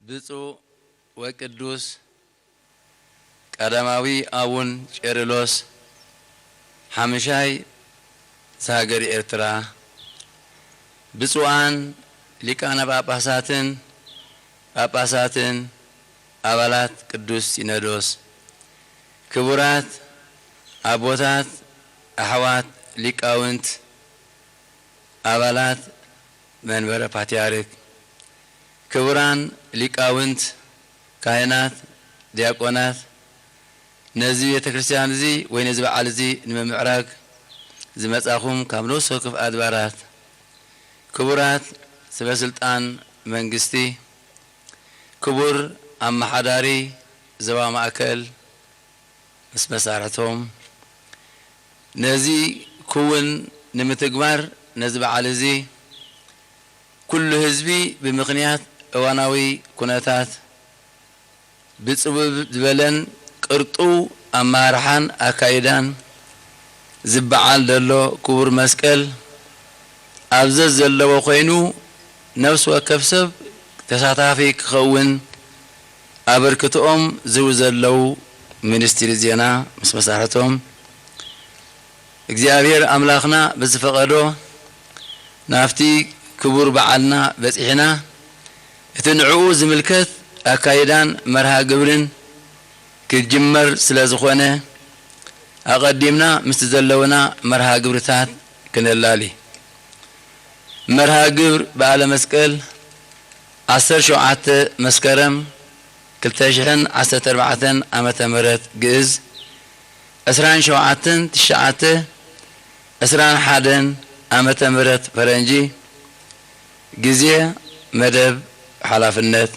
ብፁዕ ወቅዱስ ቀዳማዊ አቡነ ቄርሎስ ሐምሻይ ሀገረ ኤርትራ ብፁዓን ሊቃነ ጳጳሳትን አባላት ቅዱስ ሲኖዶስ ክቡራት አቦታት አሕዋት ሊቃውንት አባላት መንበረ ፓትርያርክ ክቡራን ሊቃውንት ካህናት ዲያቆናት ነዚህ ቤተክርስቲያን እዚ ወይ ነዚህ በዓል እዚ ንምምዕራግ ዝመጻኹም ካብ ንኡስ ወከፍ አድባራት ክቡራት ሰበስልጣን መንግስቲ ክቡር አማሓዳሪ ዞባ ማእከል ምስ መሳርሕቶም ነዚህ ክውን ንምትግባር ነዚህ በዓል እዚ ኩሉ ህዝቢ ብምኽንያት እዋናዊ ኩነታት ብጽቡብ ዝበለን ቅርጡ አማርሓን አካይዳን ዝበዓል ደሎ ክቡር መስቀል ኣብዚ ዘለዎ ኮይኑ ነፍስ ወከፍ ሰብ ተሳታፊ ክኸውን አበርክቶኦም ዝው ዘለው ሚኒስትሪ ዜና ምስ መሳርሕቶም እግዚአብሔር አምላኽና ብዝፈቀዶ ናፍቲ ክቡር በዓልና በፂሕና እቲ ንዕኡ ዝምልከት አካይዳን መርሃ ግብርን ክጅመር ስለ ዝኾነ አቀዲምና ምስ ዘለውና መርሃ ግብርታት ክነላሊ መርሃ ግብር በዓለ መስቀል 17 መስከረም 2014 ዓመተ ምህረት ግዕዝ 27/9/21 ዓመተ ምህረት ፈረንጂ ጊዜ መደብ ሓላፍነት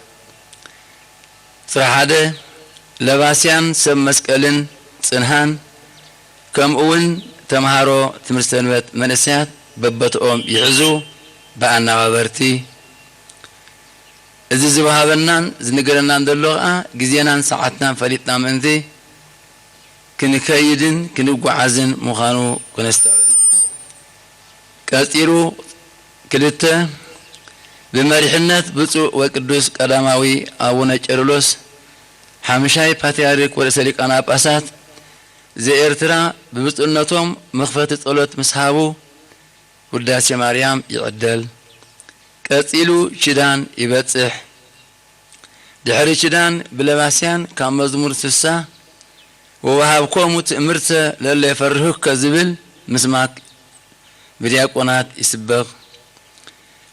ስራሓደ ለባስያን ሰብ መስቀልን ጽንሃን ከምኡውን ተምሃሮ ትምህርት ሰንበት መንእሰያት በበትኦም ይሕዙ በአናባበርቲ እዚ ዝባሃበናን ዝንገረናን ዘሎ ጊዜናን ሰዓትናን ፈሊጥና ምእንቲ ክንከይድን ክንጓዓዝን ምዃኑ ክነስተውዕል ቀፂሉ ክልተ በመሪሕነት ብፁዕ ወቅዱስ ቀዳማዊ አቡነ ቄርሎስ ሐምሻይ ፓትርያርክ ወርእሰ ሊቃነ ጳጳሳት ዘኤርትራ በብፁዕነቶም መኽፈቲ ጸሎት ምስሃቡ ውዳሴ ማርያም ይዕደል ቀፂሉ ችዳን ይበጽሕ ድሕሪ ችዳን ብለባስያን ካብ መዝሙር 60 ወወሃብኮሙ ትእምርተ ለለ የፈርህከ ዝብል ምስማክ ብዲያቆናት ይስበኽ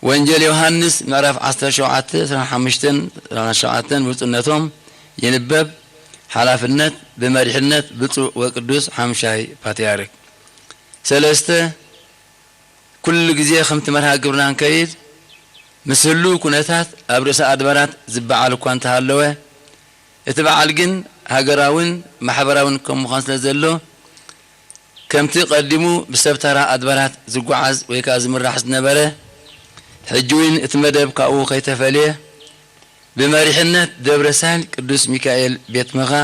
ወንጌል ዮሐንስ ምዕራፍ 17:15-17 ብፁዕነቶም ይንበብ ሓላፍነት በመሪሕነት ብፁዕ ወቅዱስ ሐምሻይ ፓትርያርክ ሰለስተ ኩሉ ግዜ ከምቲ መርሃ ግብርና ንከይድ ምስ ህሉ ኩነታት ኣብ ርእሰ አድባራት ዝበዓል እኳ እንተሃለወ እቲ በዓል ግን ሃገራውን ማሕበራውን ከም ምዃን ስለ ዘሎ ከምቲ ቀዲሙ ብሰብተራ አድባራት ዝጓዓዝ ወይ ከዓ ዝምራሕ ዝነበረ ሕጂ እውን እቲ መደብ ካብኡ ከይተፈልየ بمريحنة دبر سهل قدوس ميكائيل بيت مخا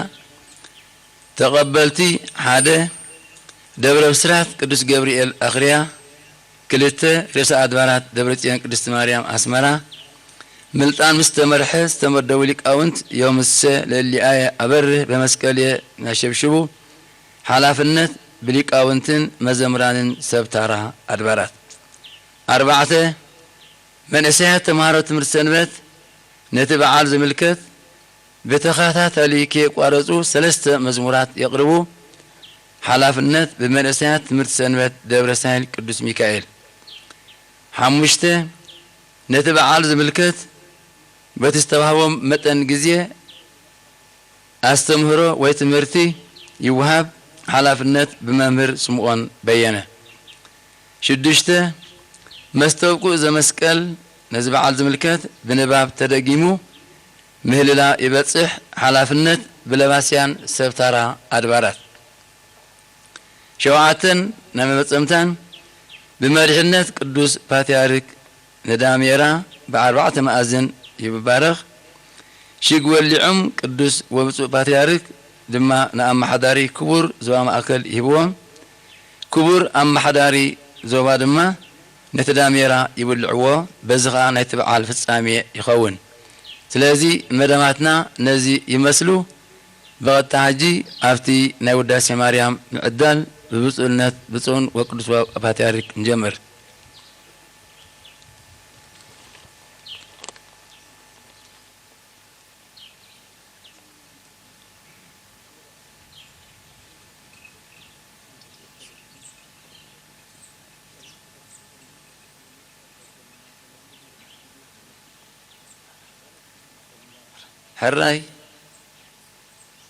تقبلتي حدا دبر بسرات قدوس جبريل أخريا كلته رئيس أدوارات دبر تيان قدوس مريم أسمرا ملتان مستمر حس تمر دوليك أونت يوم السه للي آية أبر بمسكالية نشبشبو حلافنت بليك أونتن مزمران سبتارها أدوارات أربعة من أسيات مهارة مرسنبت نتبع زملكت بتخاثات ليكي قارزو سلسة مزمورات يقربو حلافنت بمنسيات مرتسنبت دبر سهل قدوس ميكائيل حمشته نتبع زملكت بتستوهبهم متن جزية استمهرو ويتمرتي يوهب حلافنت بممر سموان بيانه شدشته مستوقو زمسكال نزبع زملكت بنباب تدقيمو مهللا يبتصح حلافنت بلباسيان سبتارا أدبارات شوعاتن نمبتصمتان بمرحنت قدوس باتيارك نداميرا بأربعة مأذن يببارخ شيقول لعم قدوس وبصو باتيارك دما نأم حداري كبور زوام أكل يبوم كبور أم حداري زوبا دما نتداميرا يبلعوه بزغا نتبع الفصامي يخون ስለዚህ መደማትና ነዚህ ይመስሉ በቀጥታ ሐጂ አፍቲ ናይ ውዳሴ ማርያም ምዕዳል በብፁዕነት ብፁዕን ወቅዱስ ፓትርያርክ እንጀምር። ሕራይ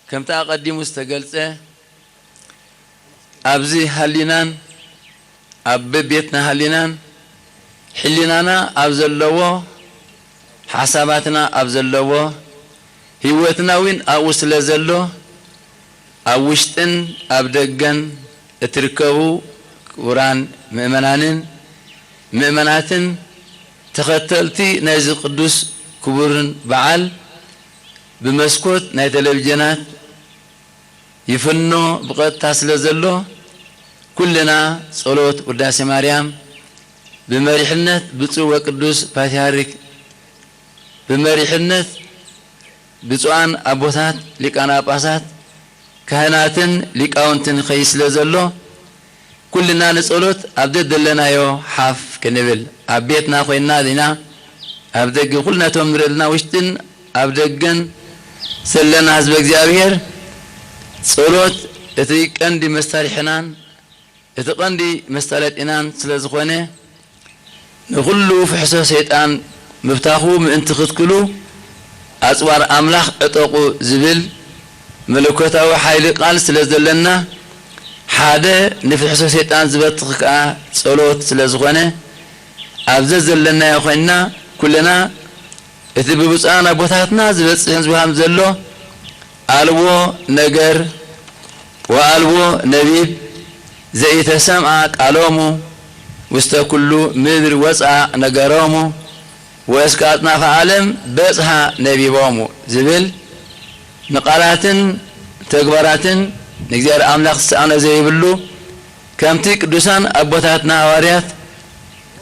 ከምታ ቀዲሙ ዝተገልጸ ኣብዚ ሃሊናን ኣብ ቤትና ሃሊናን ሕሊናና ኣብ ዘለዎ ሓሳባትና ኣብ ዘለዎ ህይወትና ውን ኣብኡ ስለ ዘሎ ኣብ ውሽጥን ኣብ ደገን እትርከቡ ክቡራን ምእመናትን ተኸተልቲ ናይዚ ቅዱስ ክቡርን በዓል بمسكوت ناي تلفزيونات يفنو بقطع سلازلو كلنا صلوت قداسة مريم بمريحنة بصوة وقدوس باتياريك بمريحنة بصوان أبوثات لكانا باسات كهناتن لكاونتن خيس لازلو كلنا نصلوت أبدد لنا يو حاف كنبل أبيتنا خوينا دينا أبدق كلنا تمرلنا وشتن أبدقن سلنا حزب እግዚአብሔር ጸሎት እትቀንዲ መሳሪሕናን እትቀንዲ መሳለጢናን ስለዝኾነ ንኩሉ ፍሕሶ ሰይጣን ምብታኹ ምእንቲ ክትክሉ ኣጽዋር ኣምላኽ እጠቁ ዝብል መለኮታዊ ሓይሊ ቃል ስለዘለና ሓደ ንፍሕሶ ሰይጣን ዝበትኽ ከዓ ጸሎት ስለዝኾነ ኣብዘ ዘለና ይኾንና ኩለና እቲ ብብፃና ቦታትና ዝበጽሕን ዝውሃም ዘሎ አልቦ ነገር ወአልቦ ነቢብ ዘይተሰምዐ ቃሎሙ ውስተ ኩሉ ምድር ወፅአ ነገሮሙ ወእስከ አጽናፈ ዓለም በጽሐ ነቢቦሙ ዝብል ንቃላትን ተግባራትን ንእግዚአብሔር አምላኽ ዝሰኣነ ዘይብሉ ከምቲ ቅዱሳን ኣቦታትና ሐዋርያት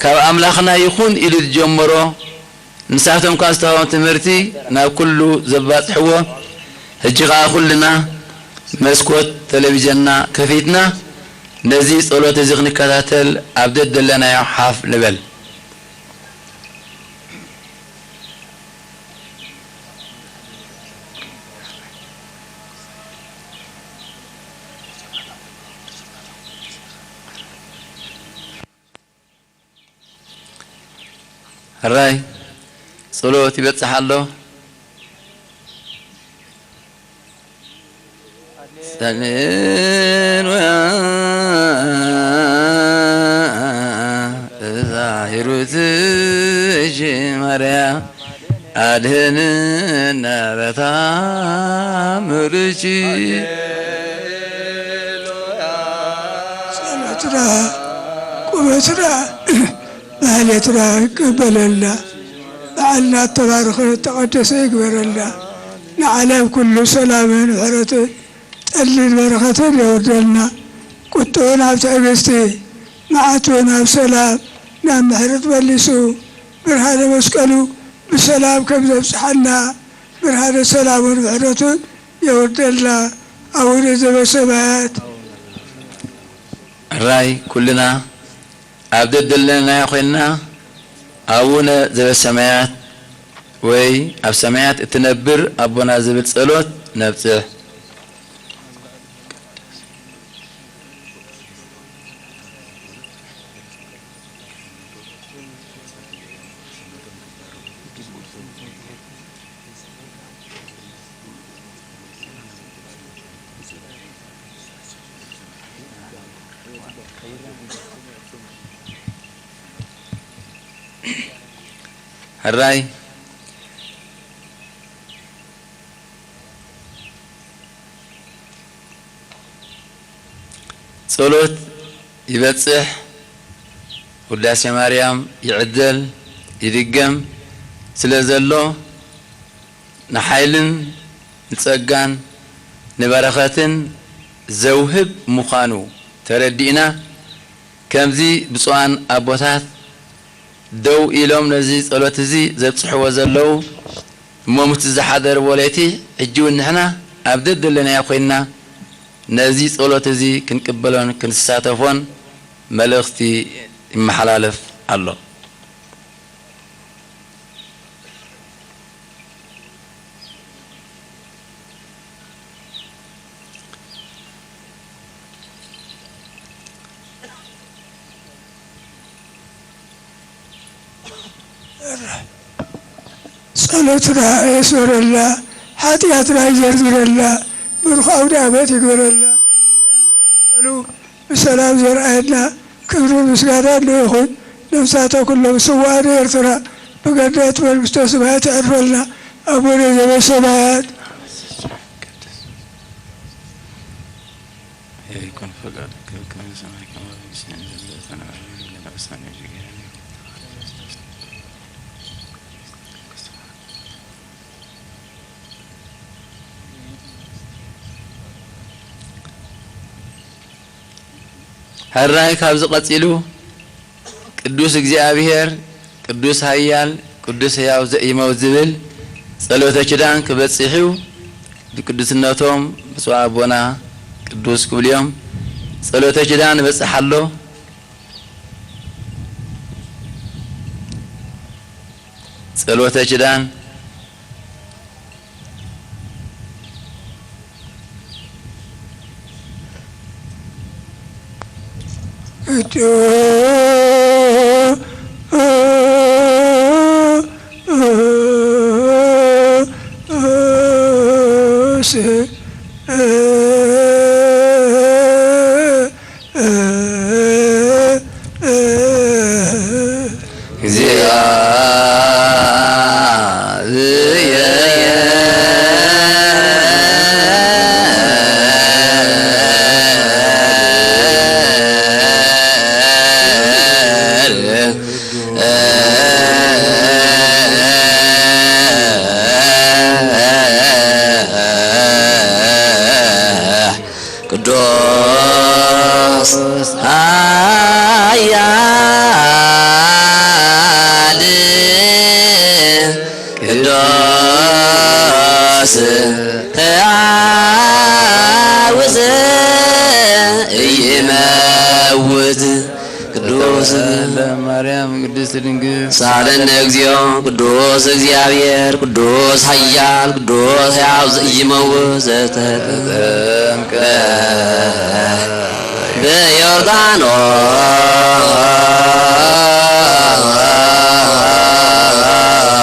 ካብ አምላኽና ይኹን ኢሉ ዝጀመሮ نساتهم كاستوام تمرتي نا كله زباطحوه هجيغا كلنا مسكوت تلفزيوننا كفيتنا نزي صلوت زغن كاتل عبد لنا يا حاف نبل الراي صلوت يبصح الله سنين ويا ظاهرت جمريا أدهننا بتامرجي صلاتنا قوتنا مالتنا قبل الله لعلنا تبارك وتقدس يكبر الله نعلم كل سلام وحرته تقلل بركة يوردلنا كنتونا بتعبستي معتونا بسلام نعم حرت بلسو برهذا مسكلو بسلام كم زبسحنا برهذا سلام وحرته يوردلنا أولي زبسمات الرأي كلنا أبدد لنا يا أخونا أبونا زب السمايات وي أب سمايات تنبر أبونا زب الصلوت نفسه الرأي صلوت يبصح قداسة مريم يعدل يدقم سلازلو نحيلن نتسقان نبرختن زوهب مخانو تردينا كمزي بصوان أبوتات دو إلهم نزي صلوات زي زبصحوا زلو مومت الزحادر وليتي الجون نحنا أبدد لنا يا خوينا نزي صلوة زي كنقبلون كنساتفون ملختي محلالف الله صلاتنا يسر الله حاتياتنا يجرد الله برخاونا بيت يقبل الله مسكالو بسلام زرعنا كبر مسكانا نأخذ نفساتا كله سوار يرتنا بقدرات والمستسمات عرفلنا أبونا جمع السماوات يكون فقط كم سماء كما بسنة هالرأي كابز قتيلو قدوس እግዚአብሔር ቅዱስ ኃያል ቅዱስ ሕያው ዘኢመውዝብል ጸሎተ ኪዳን ክበጽሒው ብቅዱስነቶም ብፁዕ አቡና ቅዱስ ኩልዮም ጸሎተ ኪዳን በጽሐሎ ጸሎተ ኪዳን ሳለን እግዚኦ ቅዱስ እግዚአብሔር ቅዱስ ኃያል ቅዱስ ሕያው ዘኢይመውት ዘተጠምቀ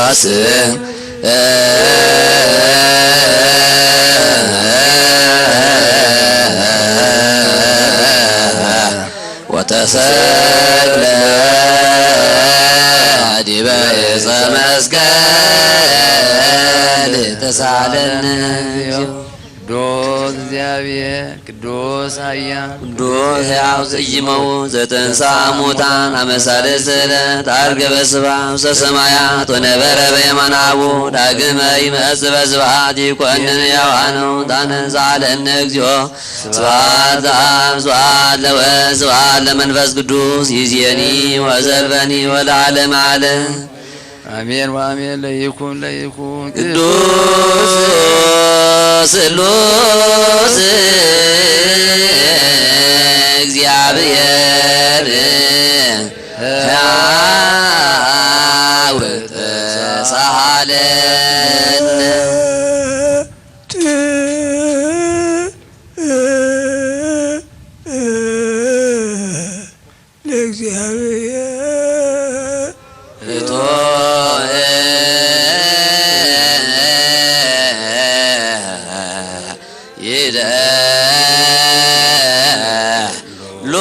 በዮርዳኖስ ወተሰቅለ ዲበ ዕፀ መስቀል ተሳለን ቅዱስ እግዚአብሔር ቅዱስ ኃያል ቅዱስ ሕያው ዘኢይመውት ዘተንሥአ እሙታን አመ ሣልስት ዕለት ዐርገ በስብሐት ውስተ ሰማያት ወነበረ በየማነ አቡሁ ዳግመ ይመጽእ በስብሐት ይኰንን ሕያዋነ ወሙታነ ዛለነ እግዚኦ ስብሐት ለአብ ስብሐት ለወልድ ስብሐት ለመንፈስ ቅዱስ ይእዜኒ ወዘልፈኒ ወለዓለመ ዓለም አሜን ወአሜን ለይኩን ቅዱስ ስሉስ እግዚአብሔር ሕያው ተሳሃለን ለእግዚአብሔር ሎ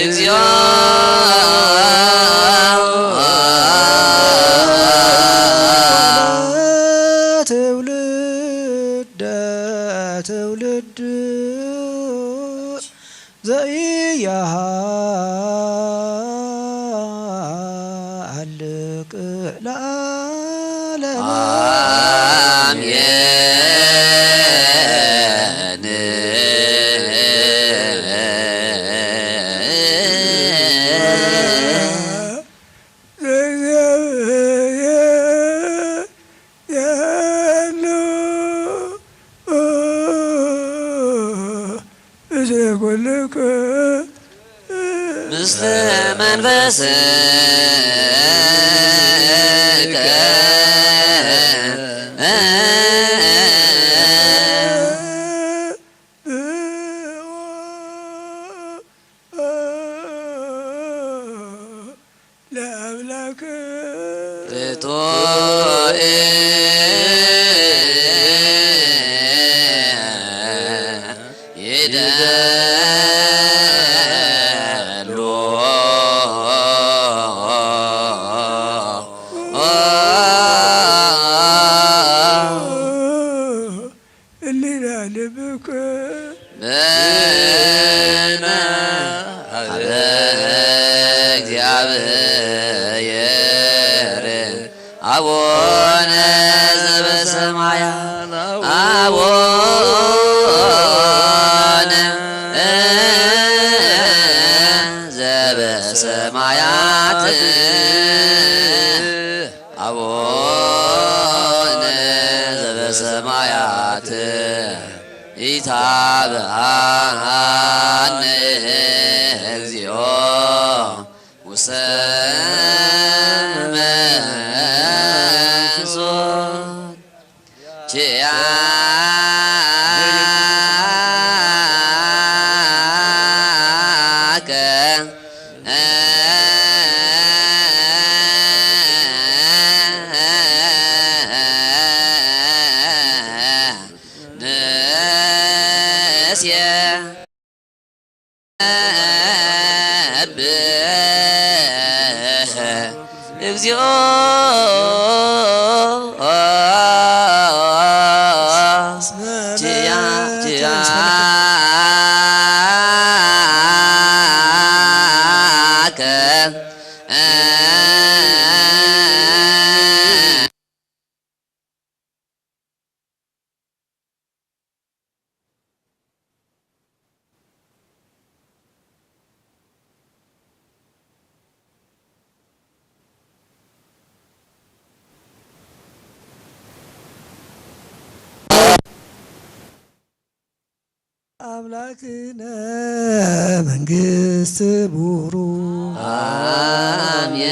እግዚኦ ትውልደ ትውልድ ዘኢያሃልቅ ለዓለመ ምስለ መንፈስከ ለአምላክ ርቶኤ ይደሎ እሊና ልብከ በነ ሀበ እግዚአብሔር አቡነ ዘበሰማያት አቡነ ዘበሰማያት አቡነ ዘበሰማያት ኢታብአነ እግዚኦ ውስተ መንሱት ችያከ ንስየ እግዚኦ ችያከ አምላክነ መንግሥት ቡሩ አሜን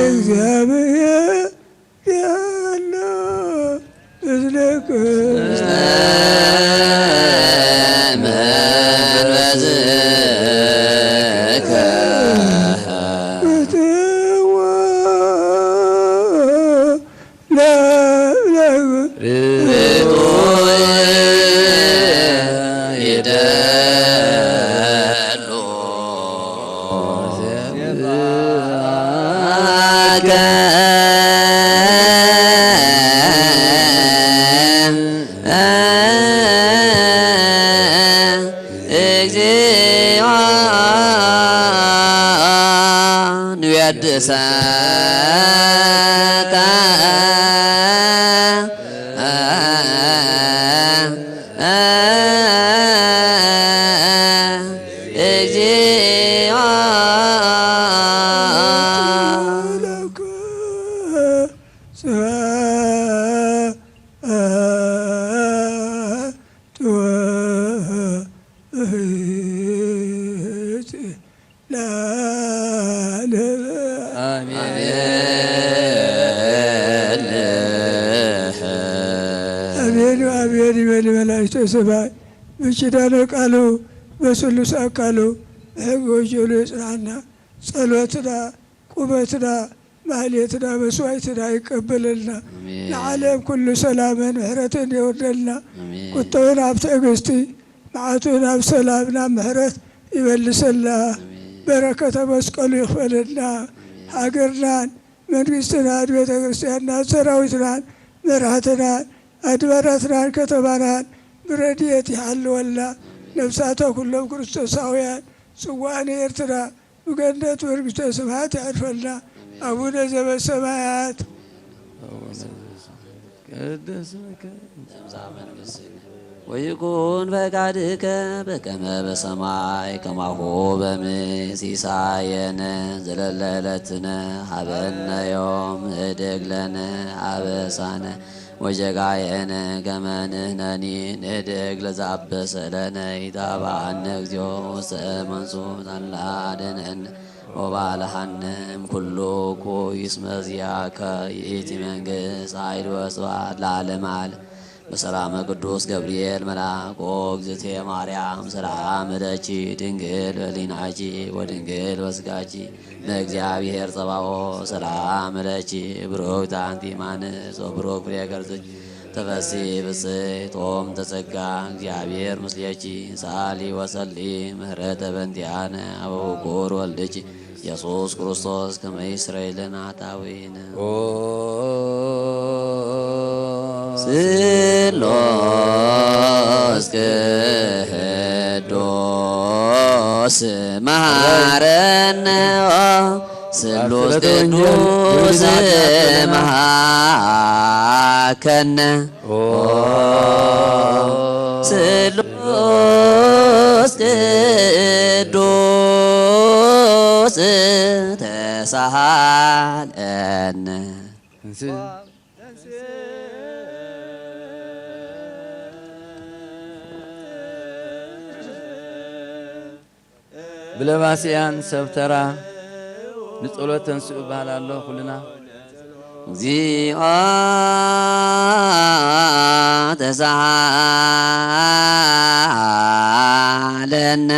እግዚአብሔር ያለ እዝለከ አሜን ይበል መላእክተ ሰማይ በኪዳነ ቃሉ በስሉስ አካሉ በሕገ ወንጌሉ የጽናና ጸሎትና ቁመትና ማህሌትና መስዋዕትና ይቀበለልና ለዓለም ኩሉ ሰላምን ምህረትን የወርደልና ቁጣውን አብ ትዕግስቲ መዓቱን አብ ሰላምና ምህረት ይመልሰልና በረከተ መስቀሉ ይክፈልና ሀገርናን መንግስትናን ቤተ ክርስቲያንናን ሰራዊትናን መራሕትናን አድባራትናን ከተማናን ብረድኤት ይሃልወልና ነፍሳተ ኩሎም ክርስቶሳውያን ጽዋዕነ ኤርትራ በገነት መንግሥተ ሰማያት ያርፈልና አቡነ ዘበሰማያት ወይኩን ፈቃድከ በከመ በሰማይ ከማሁ በምሲሳየነ ዘለለ ዕለትነ ሀበነ ዮም ንኅድግ ለነ አበሳነ ወጀጋየነ ከመ ንሕነኒ ንኅድግ ለዘአበሰ ለነ ኢታብአነ እግዚኦ ውስተ መንሱት አላ አድኅነነ ወባልሐንም ኩሉ እኩይ እስመ ዚአከ ይእቲ መንግሥት ኃይል ወስብሐት ለዓለመ ዓለም። በሰላመ ቅዱስ ገብርኤል መልአክ እግዝእትየ ማርያም ሰላም ለኪ ድንግል በሊናኪ ወድንግል በሥጋኪ ለእግዚአብሔር ጸባኦት ሰላም ለኪ ብሩክት አንቲ እማንስት ወብሩክ ፍሬ ከርሥኪ ተፈሥሒ ፍሥሕት ኦም ተጸጋ እግዚአብሔር ምስሌኪ ሰአሊ ወሰሊ ምህረተ በእንቲአነ አበ ብኩር ወልድኪ ኢየሱስ ክርስቶስ ከመ ይስረይ ለነ ኃጣውኢነ ስሉስ ቅዱስ መሐረነ ስሉስ ቅዱስ መሐከነ ስሉስ ቅዱስ ተሳሃለነ ብለባስያን ሰብተራ ንጸሎት ተንስኡ ባህላለሁ ኩልና እግዚኦ ተሳሃለነ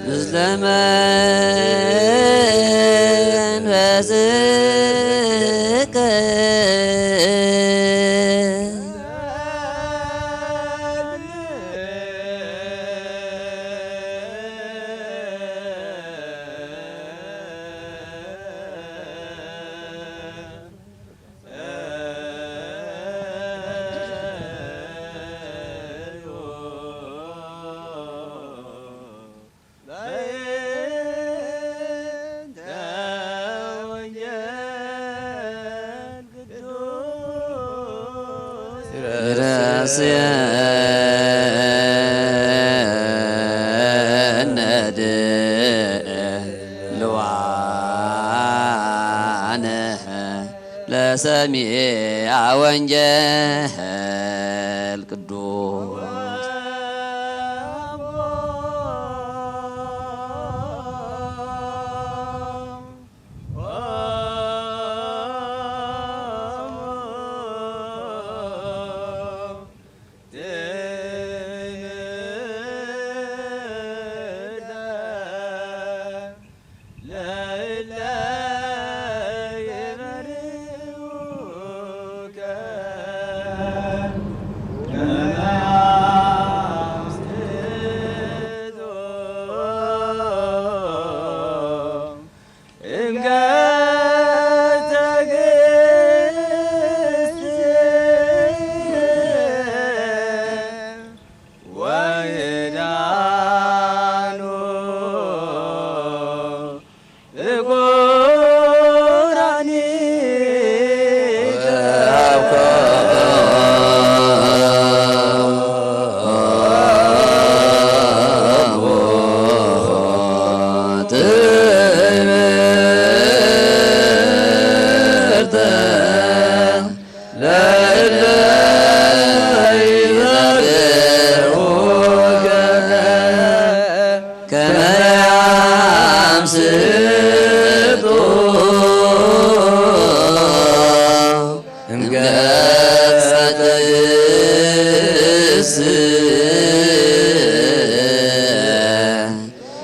ምስለ መንፈስከ ረስየነ ድልዋነ ለሰሚዐ ወንጌል ቅዱስ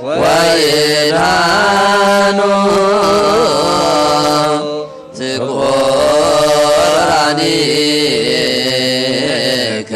ወይዳኑ ዝቆራኒከ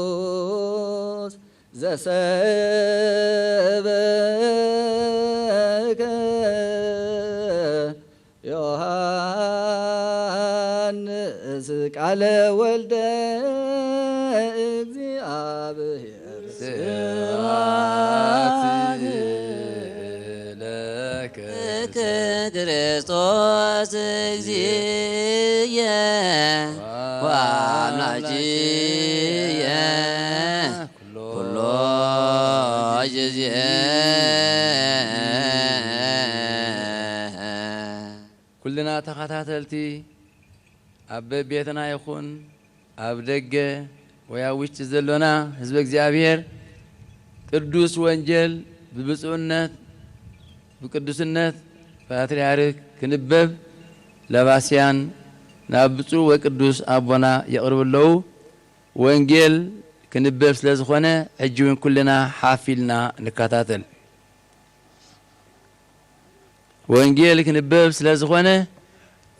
ቅዱስ ዘሰበ ዮሐንስ ቃለ ወልደ እግዚአብሔር ስብሐት ለከ ክርስቶስ እግዚእየ ወአምላክየ ኩሎ ጊዜ ኩልና ተኸታተልቲ ኣብ ቤትና ይኹን ኣብ ደገ ወይ ኣብ ውሽጢ ዘሎና ህዝበ እግዚአብሔር ቅዱስ ወንጌል ብብፁዕነት ብቅዱስነት ፓትርያርክ ክንበብ ለባስያን ናብ ብፁዕ ወቅዱስ አቦና የቅርብለው ወንጌል ክንበብ ስለ ዝኾነ ሕጂ እውን ኩልና ሓፊልና ንከታተል ወንጌል ክንበብ ስለ ዝኾነ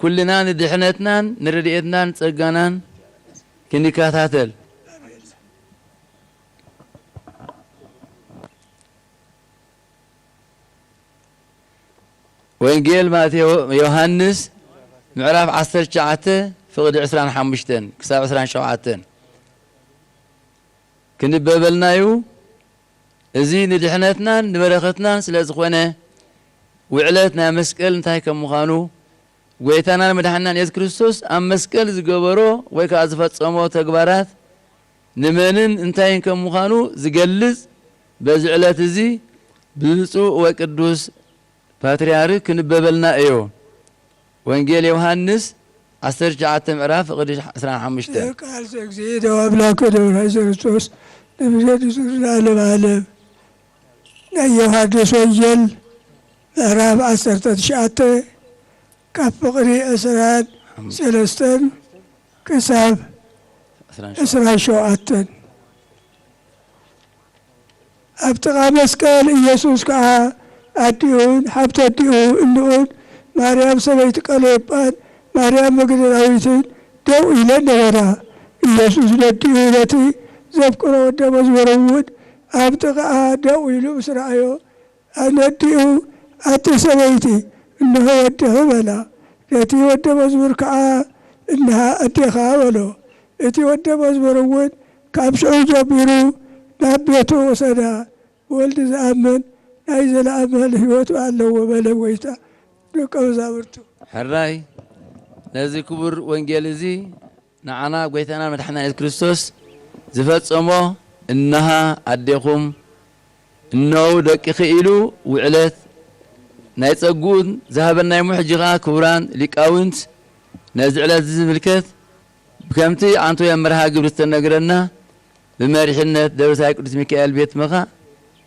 ኩልና ንድሕነትናን ንረድኤትናን ጸጋናን ክንከታተል ወንጌል ዮሐንስ ምዕራፍ 19 ፍቅዲ 25 ክሳብ 27 ክንበበልናዩ እዚ ንድሕነትናን ንበረኸትናን ስለ ዝኾነ ውዕለት ናይ መስቀል እንታይ ከም ምዃኑ ጎይታናን መድሓኒትናን ኢየሱስ ክርስቶስ ኣብ መስቀል ዝገበሮ ወይ ከዓ ዝፈጸሞ ተግባራት ንመንን እንታይ ከም ምዃኑ ዝገልጽ በዚ ዕለት እዚ ብፁዕ ወቅዱስ ፓትርያርክ ክንበበልና እዩ ወንጌል ዮሐንስ 19 ምዕራፍ ቅዲ 15 ቃል እግዚእ አምላክ ደውራ ክርስቶስ ለምጀድ ለዓለም ዓለም ናይ ዮሐንስ ወንጌል ምዕራፍ 19 ካብ ፍቅሪ 13 ክሳብ 27 ኣብ ጥቓ መስቀል ኢየሱስ ከዓ አዲውን ሀብተ አዲው እንኡን ማርያም ሰበይቲ ቀለዮጳን ማርያም መግደላዊትን ደው ኢለን ነበራ ኢየሱስ ነዲኡ ነቲ ዘፍቅሮ ወደ መዝሙር እውን ኣብ ጥቓኣ ደው ኢሉ ምስ ረአዮ ነዲኡ ኣቲ ሰበይቲ እነሆ ወድህ በላ ነቲ ወደ መዝሙር ከዓ እንሃ ኣዴኻ በሎ እቲ ወደ መዝሙር እውን ካብ ሽዑ ጀሚሩ ናብ ቤቱ ወሰዳ ወልዲ ዝኣምን ናይ ዘለኣመን ህይወት ኣለዎ በለ ጎይታ ደቀ መዛሙርቱ ሕራይ ነዚ ክቡር ወንጌል እዚ ንዓና ጎይታና መድሓኒትና ኢየሱስ ክርስቶስ ዝፈጸሞ እነሃ ኣዴኹም እነሆ ደቂኺ ኢሉ ውዕለት ናይ ጸጉኡን ዝሃበናይ ሙሕጂኻ ክቡራን ሊቃውንት ነዚ ዕለት ዝምልከት ብከምቲ ኣንቶ የመርሃ ግብሪ ዝተነገረና ብመሪሕነት ደብረሳይ ቅዱስ ሚካኤል ቤት መኻ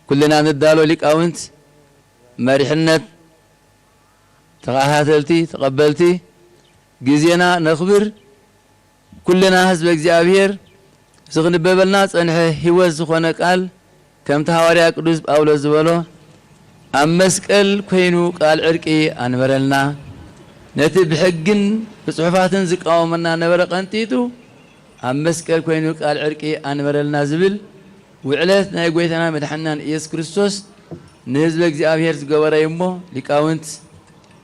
ኩልና ንዳሎ ሊቃውንት መሪሕነት ተኸታተልቲ ተቐበልቲ ጊዜና ነኽብር ኩልና ህዝበ እግዚአብሔር ዝኽንበበልና ጸንሐ ህይወት ዝኾነ ቃል ከምቲ ሐዋርያ ቅዱስ ጳውሎስ ዝበሎ ኣብ መስቀል ኮይኑ ቃል ዕርቂ ኣንበረልና ነቲ ብሕግን ብጽሑፋትን ዝቃወመና ነበረ ቀንጢጡ ኣብ መስቀል ኮይኑ ቃል ዕርቂ ኣንበረልና ዝብል ውዕለት ናይ ጎይታና መድሓኒትናን ኢየሱስ ክርስቶስ ንህዝበ እግዚአብሔር ዝገበረ እሞ ሊቃውንት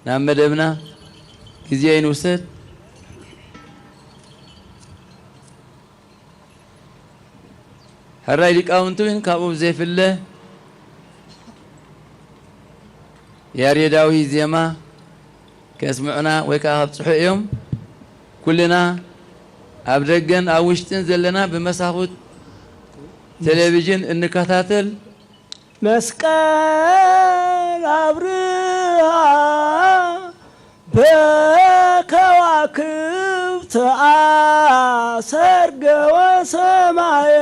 ናብ መደብና ጊዜ ይንውሰድ ሕራይ ሊቃውንቱ ካብኡ ዘይፍለ ያሬዳዊ ዜማ ከስምዑና ወይ ከዓ ከብፅሑ እዮም ኩልና ኣብ ደገን ኣብ ውሽጥን ዘለና ብመሳኹት ቴሌቪዥን እንከታተል መስቀል አብርሃ በከዋክብት አሰርገ ወሰማየ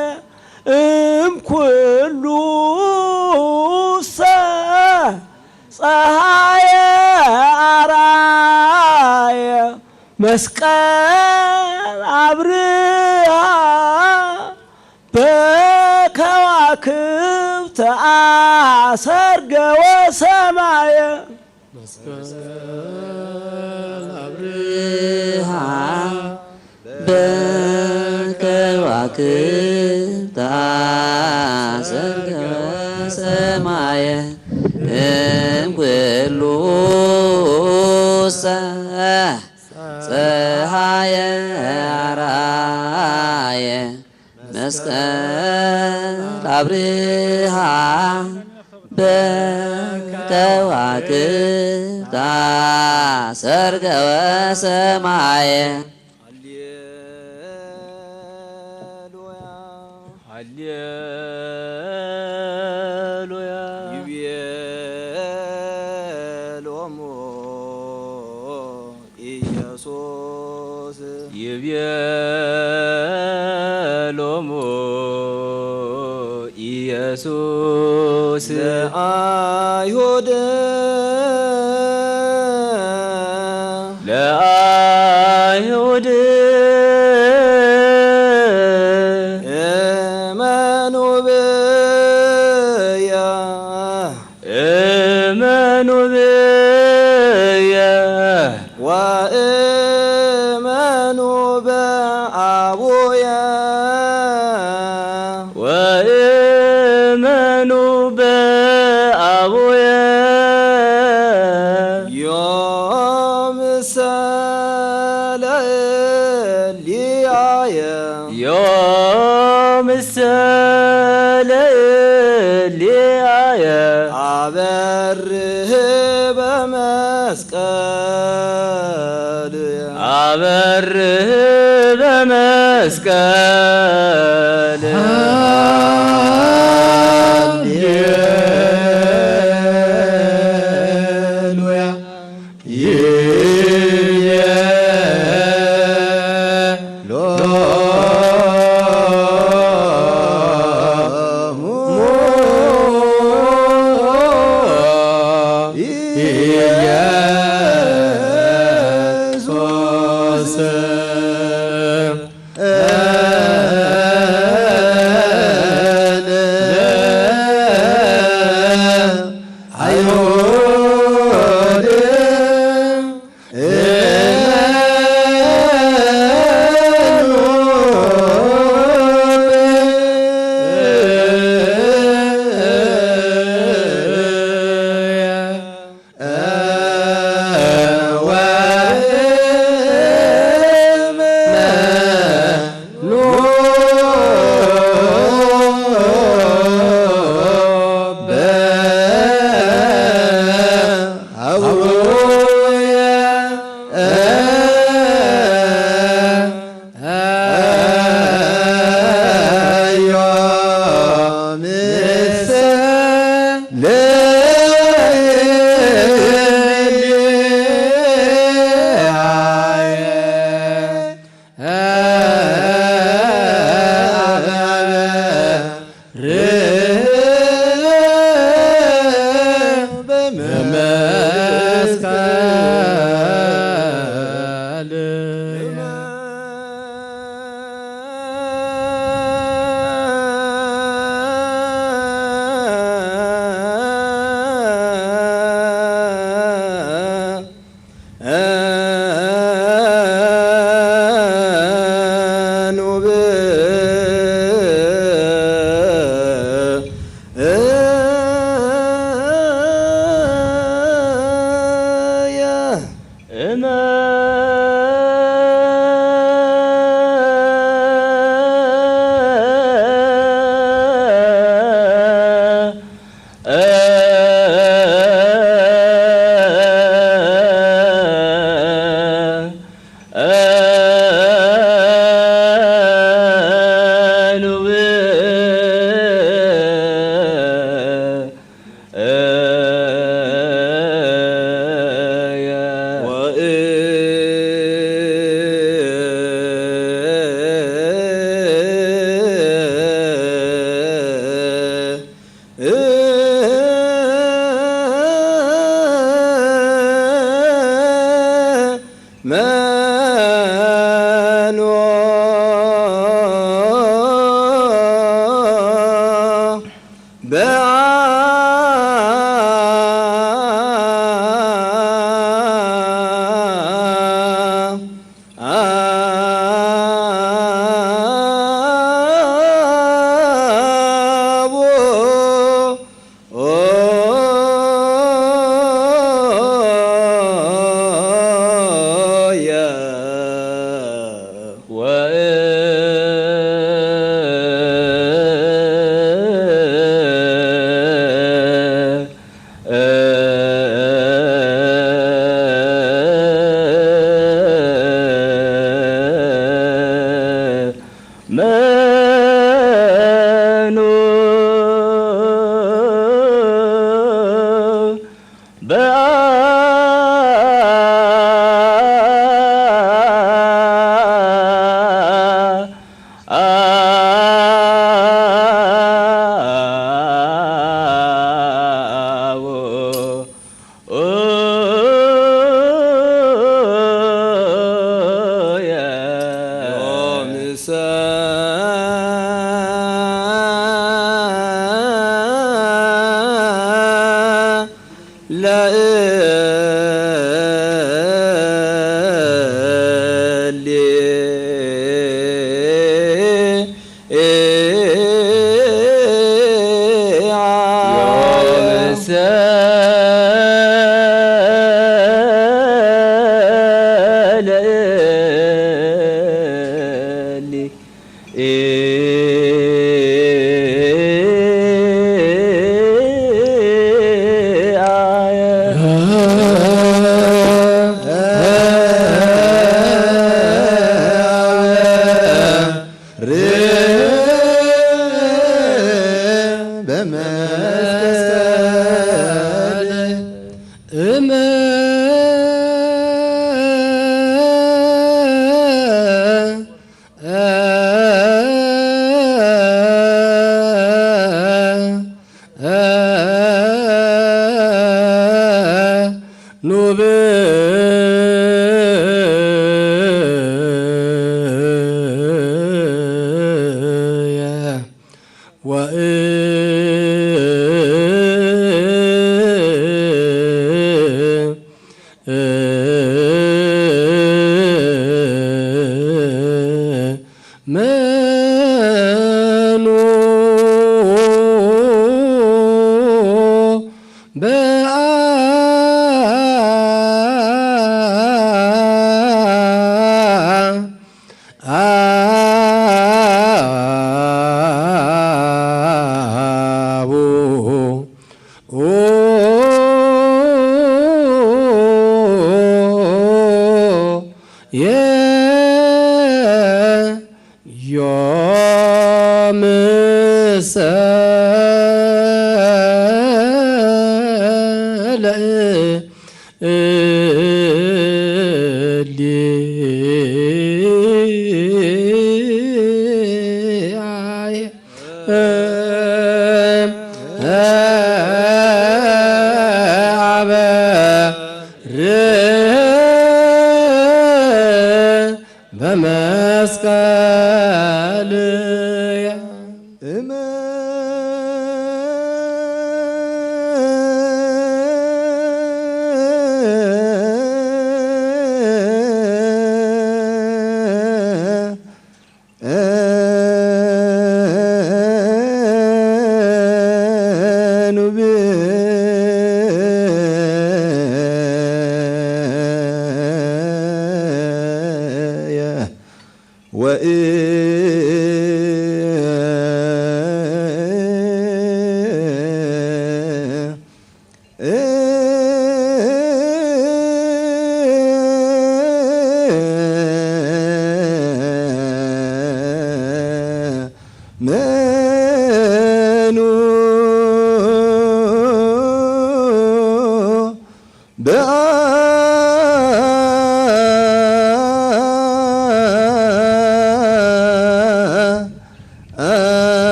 እምኩሉ ፀሐየ አራየ መስቀል አብርሃ በከዋክብት አሰርገ ወሰማየ መስቀል አብርሃ በከዋክብት አሰርገ ወሰማየ እምኩሉ ፀሐየ አርአየ መስቀል አብርሃ በከዋክብት ሰርገ ወሰማየ ሃሌሉያ ይቤሎሙ ኢየሱስ ይቤሎሙ ኢየሱስ ለአይሁድ ለአይሁድ እመኑ ብየ እመኑ ብየ ወእመኑ በአቡየ ወእመኑ በአቡየ ዮምሰለ ኤልያየ ዮምሰለ ኤልያየ አበርህ በመስቀል አበርህ በመስቀል Yeah.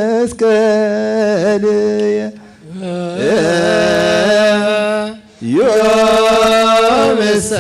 በመስቀል መስቀልየ ዮምሰ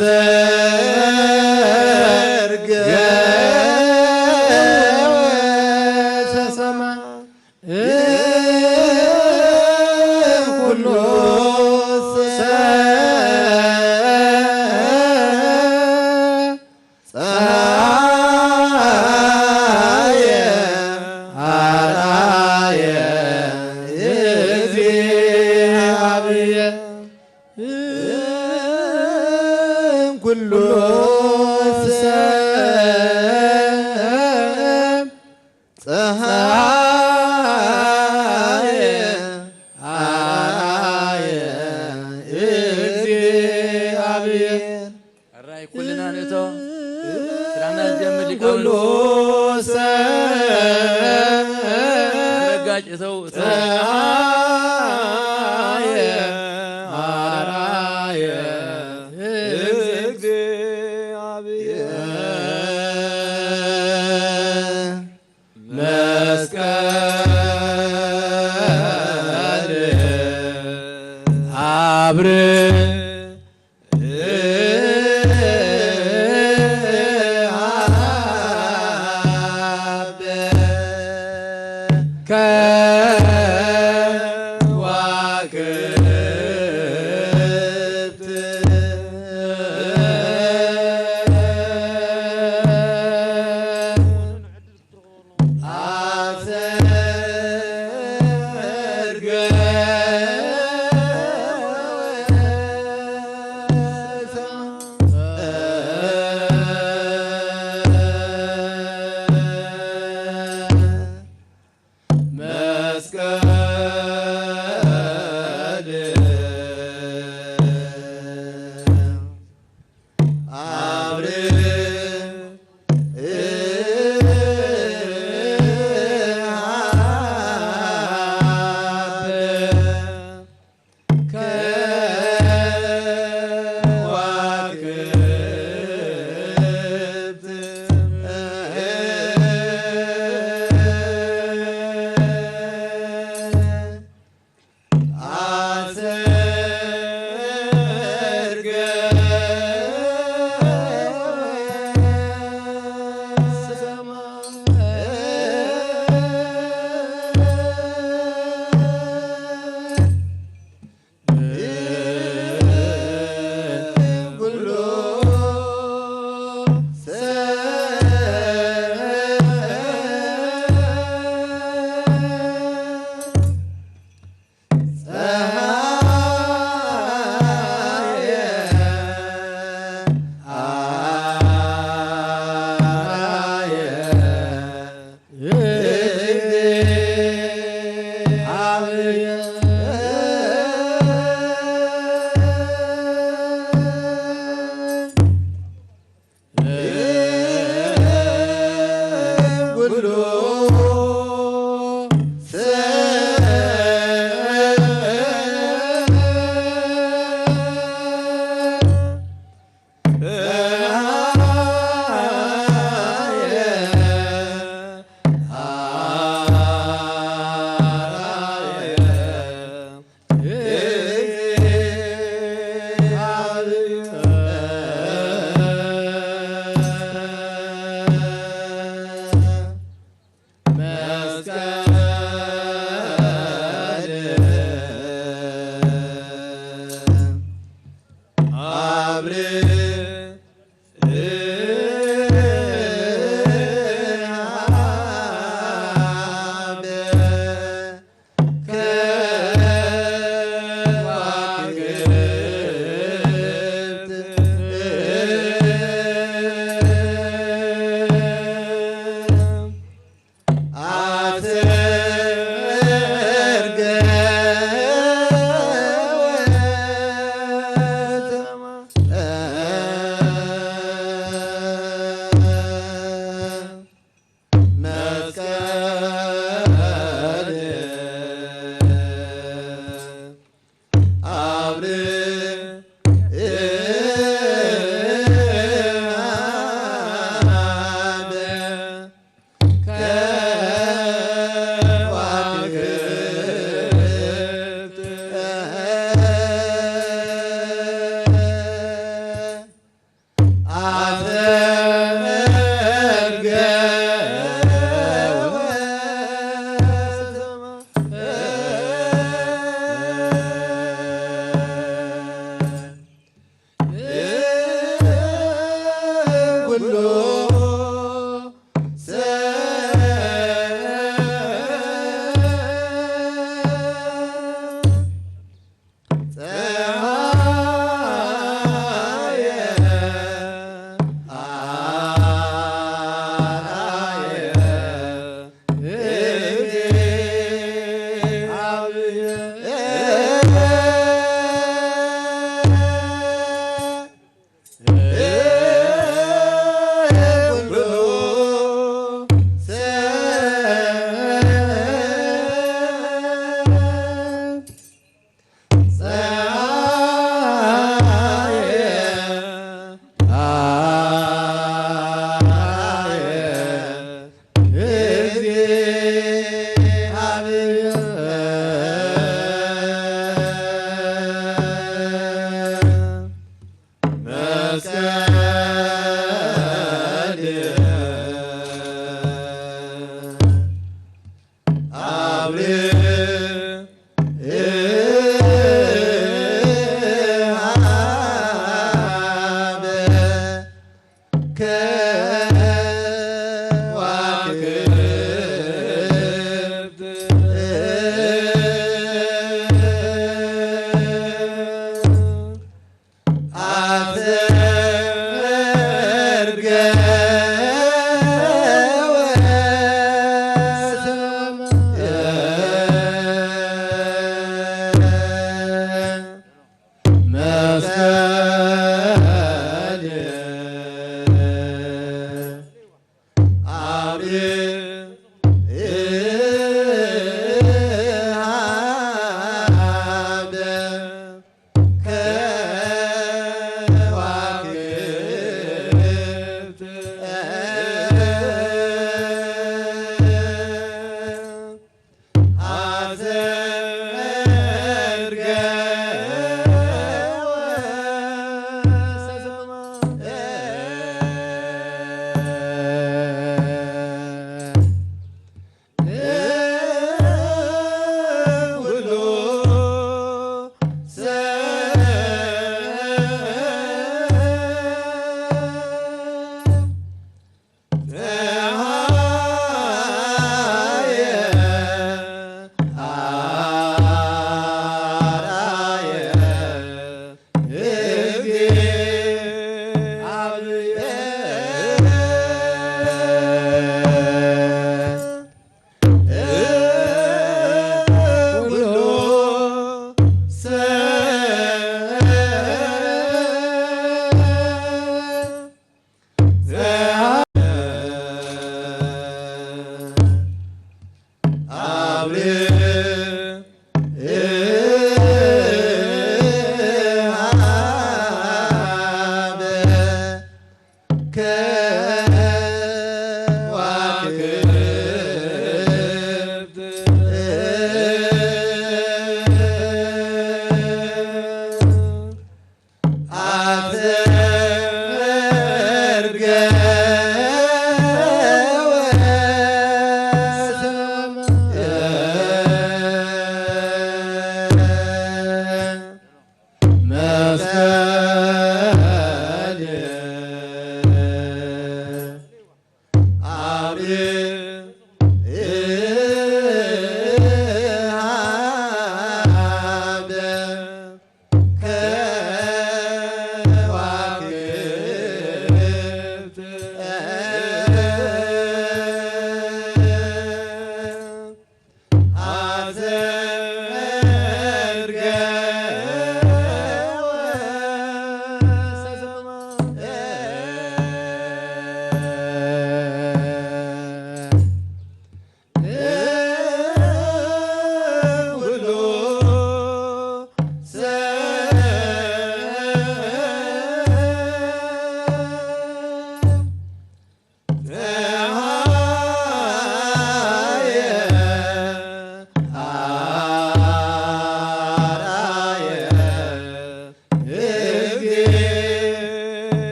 አሰርገ ኩሉ ፀሐየ አርአየ እግዚአብሔር ኩሉ ፀሐየ አርአየ እግዚአብሔር አራይ ኩልና ነቶ ስራና ጀምር ኩሉ ረጋጭተው ፀሐየ አርአየ እግዚአብሔር መስቀል አብር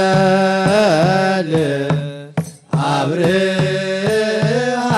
መስቀል አብርሃ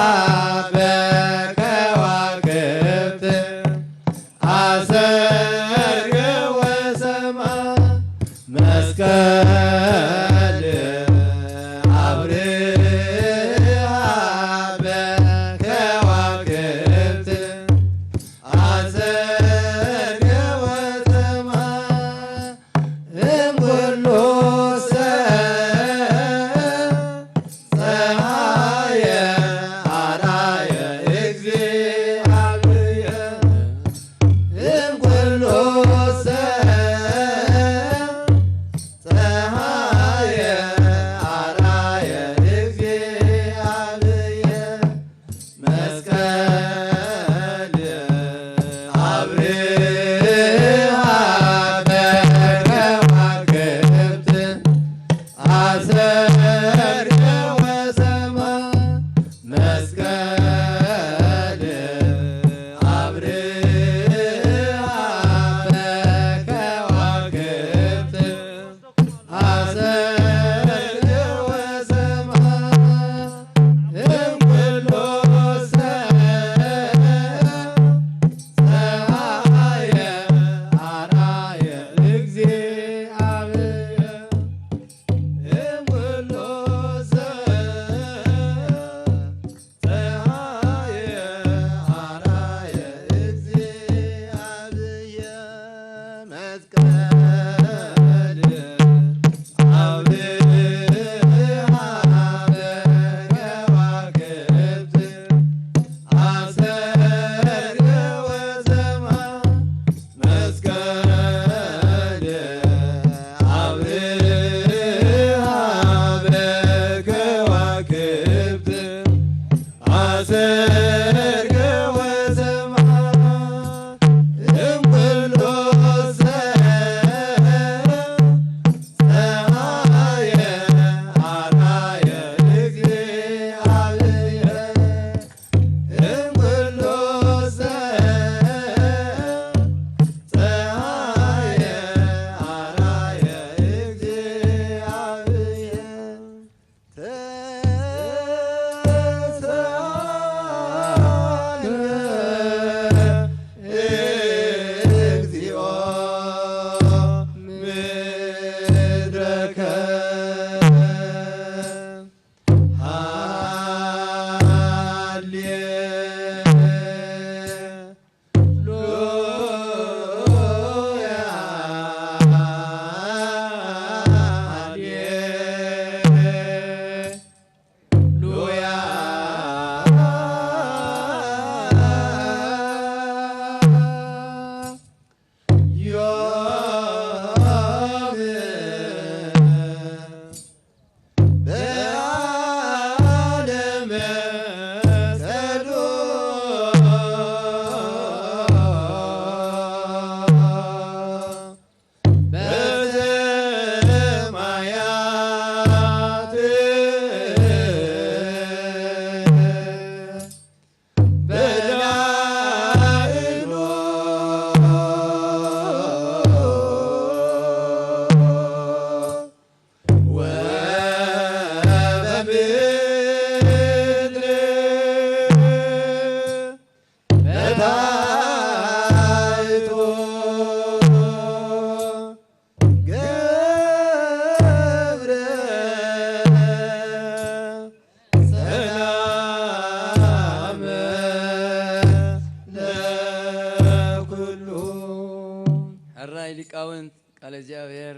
ቃል እግዚአብሔር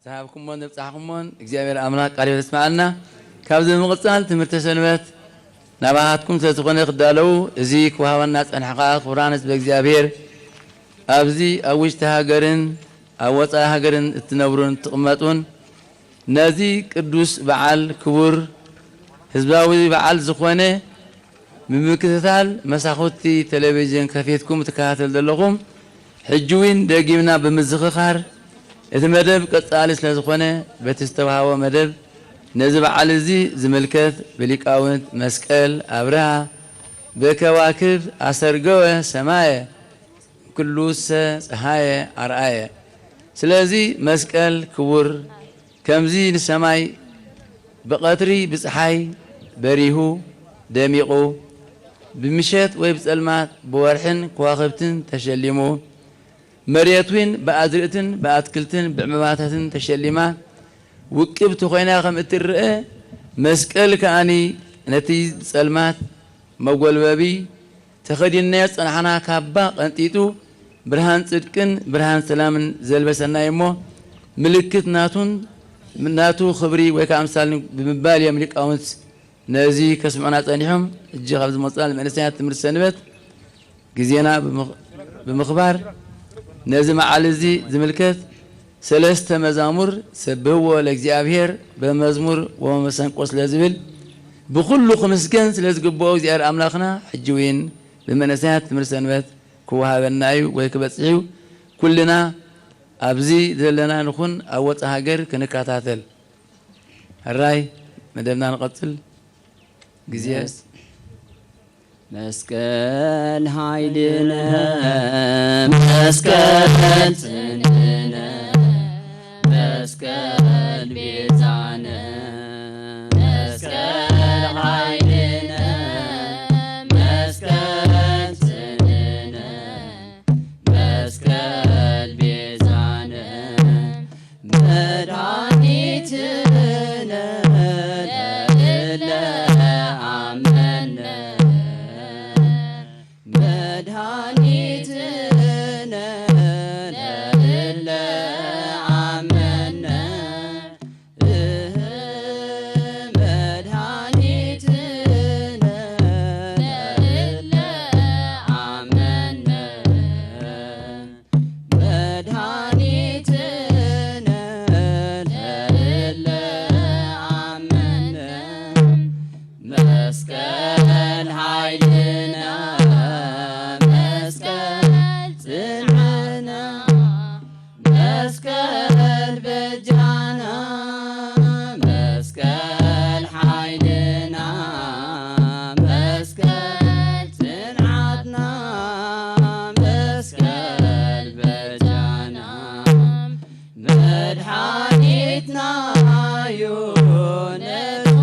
ዝሃብኩሞን ዘብፅሕኩሞን እግዚአብሔር ኣምላክ ቃል ተስማዓልና ካብዚ ምቕፃል ትምህርተ ሰንበት ናባሃትኩም ስለዝኾነ ክዳለዉ እዚ ክወሃበና ፀንሐኻ ክቡራንስ ብእግዚአብሔር ኣብዚ ኣብ ውሽጢ ሃገርን ኣብ ወፃኢ ሃገርን እትነብሩን ትቕመጡን ነዚ ቅዱስ በዓል ክቡር ህዝባዊ በዓል ዝኾነ ብምክትታል መሳኹቲ ቴሌቪዥን ከፊትኩም ትከታተሉ ዘለኹም ሕጂ እውን ደጊምና ብምዝኽኻር እቲ መደብ ቀጻሊ ስለ ዝኾነ በቲ ዝተዋህቦ መደብ ነዚ በዓል እዚ ዝምልከት ብሊቃውንት መስቀል ኣብርሃ ብከዋክብ ኣሰርገወ ሰማየ ኩሉሰ ፀሃየ ኣርአየ ስለዚ መስቀል ክቡር ከምዚ ንሰማይ ብቐትሪ ብፀሓይ በሪሁ ደሚቑ ብምሸት ወይ ብፀልማት ብወርሕን ከዋኽብትን ተሸሊሙ መሬት እውን ብኣዝርእትን ብኣትክልትን ብዕምባባታትን ተሸሊማ ውቅብቲ ኮይና ከም እትርአ መስቀል ከኣኒ ነቲ ፀልማት መጎልበቢ ተኸዲናዮ ፀናሕና ካባ ቀንጢጡ ብርሃን ጽድቅን ብርሃን ሰላምን ዘልበሰናይ እሞ ምልክት ናቱ ክብሪ ወይ ከዓ ኣምሳል ብምባል እዮም ሊቃውንት ነዚ ከስምዑና ፀኒሖም እጂ ካብ ዝመፃል መንእሰያት ትምህርቲ ሰንበት ግዜና ብምኽባር ነዚ መዓል እዚ ዝምልከት ሰለስተ መዛሙር ሰብህዎ ለእግዚአብሔር በመዝሙር ወመሰንቆ ስለ ዝብል ብኩሉ ክምስገን ስለ ዝግብኦ እግዚአብሔር ኣምላኽና ሕጂ እውን ብመንእሰያት ትምህርቲ ሰንበት ክወሃበና እዩ ወይ ክበፅሕ እዩ ኩልና ኣብዚ ዘለና ንኹን ኣብ ወፃኢ ሃገር ክንከታተል ሕራይ መደብና ንቐፅል ጊዜስ መስቀል ኃይልነ መስቀል ጽንዕነ መስቀል ቤዛነ መስቀል ኃይልነ መስቀል ጽንዕነ መስቀል ቤዛነ መድኃኒትነ ለእለ አመነ መድኃኒትነ ለእለ አመነ መድኃኒትነ ለእለ አመነ መድኃኒትነ ለእለ አመነ መስቀል ኃይልነ መስቀል ጽንዕነ መስቀል በጃና መስቀል ኃይልና መስቀል ጽንዓትና መስቀል በጃና መድኃኒትና ዮነቶም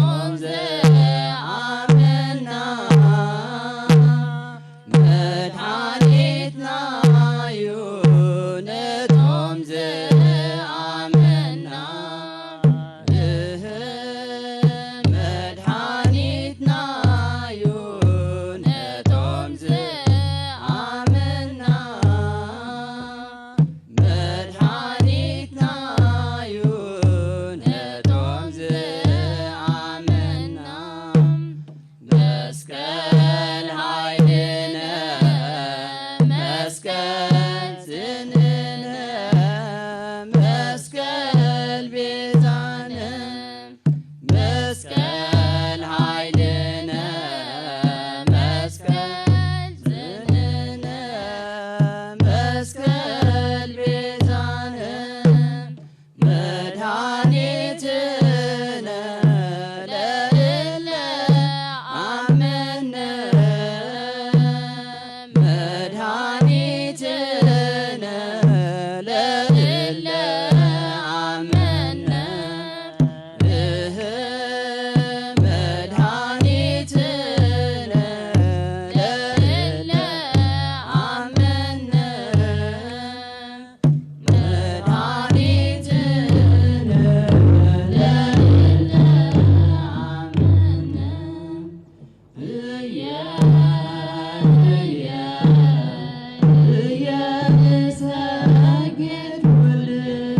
ዘአመና መድኃኒትና ዮነቶም ዘአመና መድኃኒትና ዮነቶም ዘአመና መድኃኒትና ዮነቶም ዘአመና መስቀል ኃይልነ መስቀል ጽንዕነ መስቀል ቤዛነ መስቀል ኃይልነ መስቀል ጽንዕነ መስቀል ቤዛነ መድኃኒትነ ለእለ አመነ መድኃኒትነ ለእለ አመነ መድኃኒትነ ለእለ አመነ መድኃኒትነ ለእለ አመነ እየ ንሰግድ ኩልነ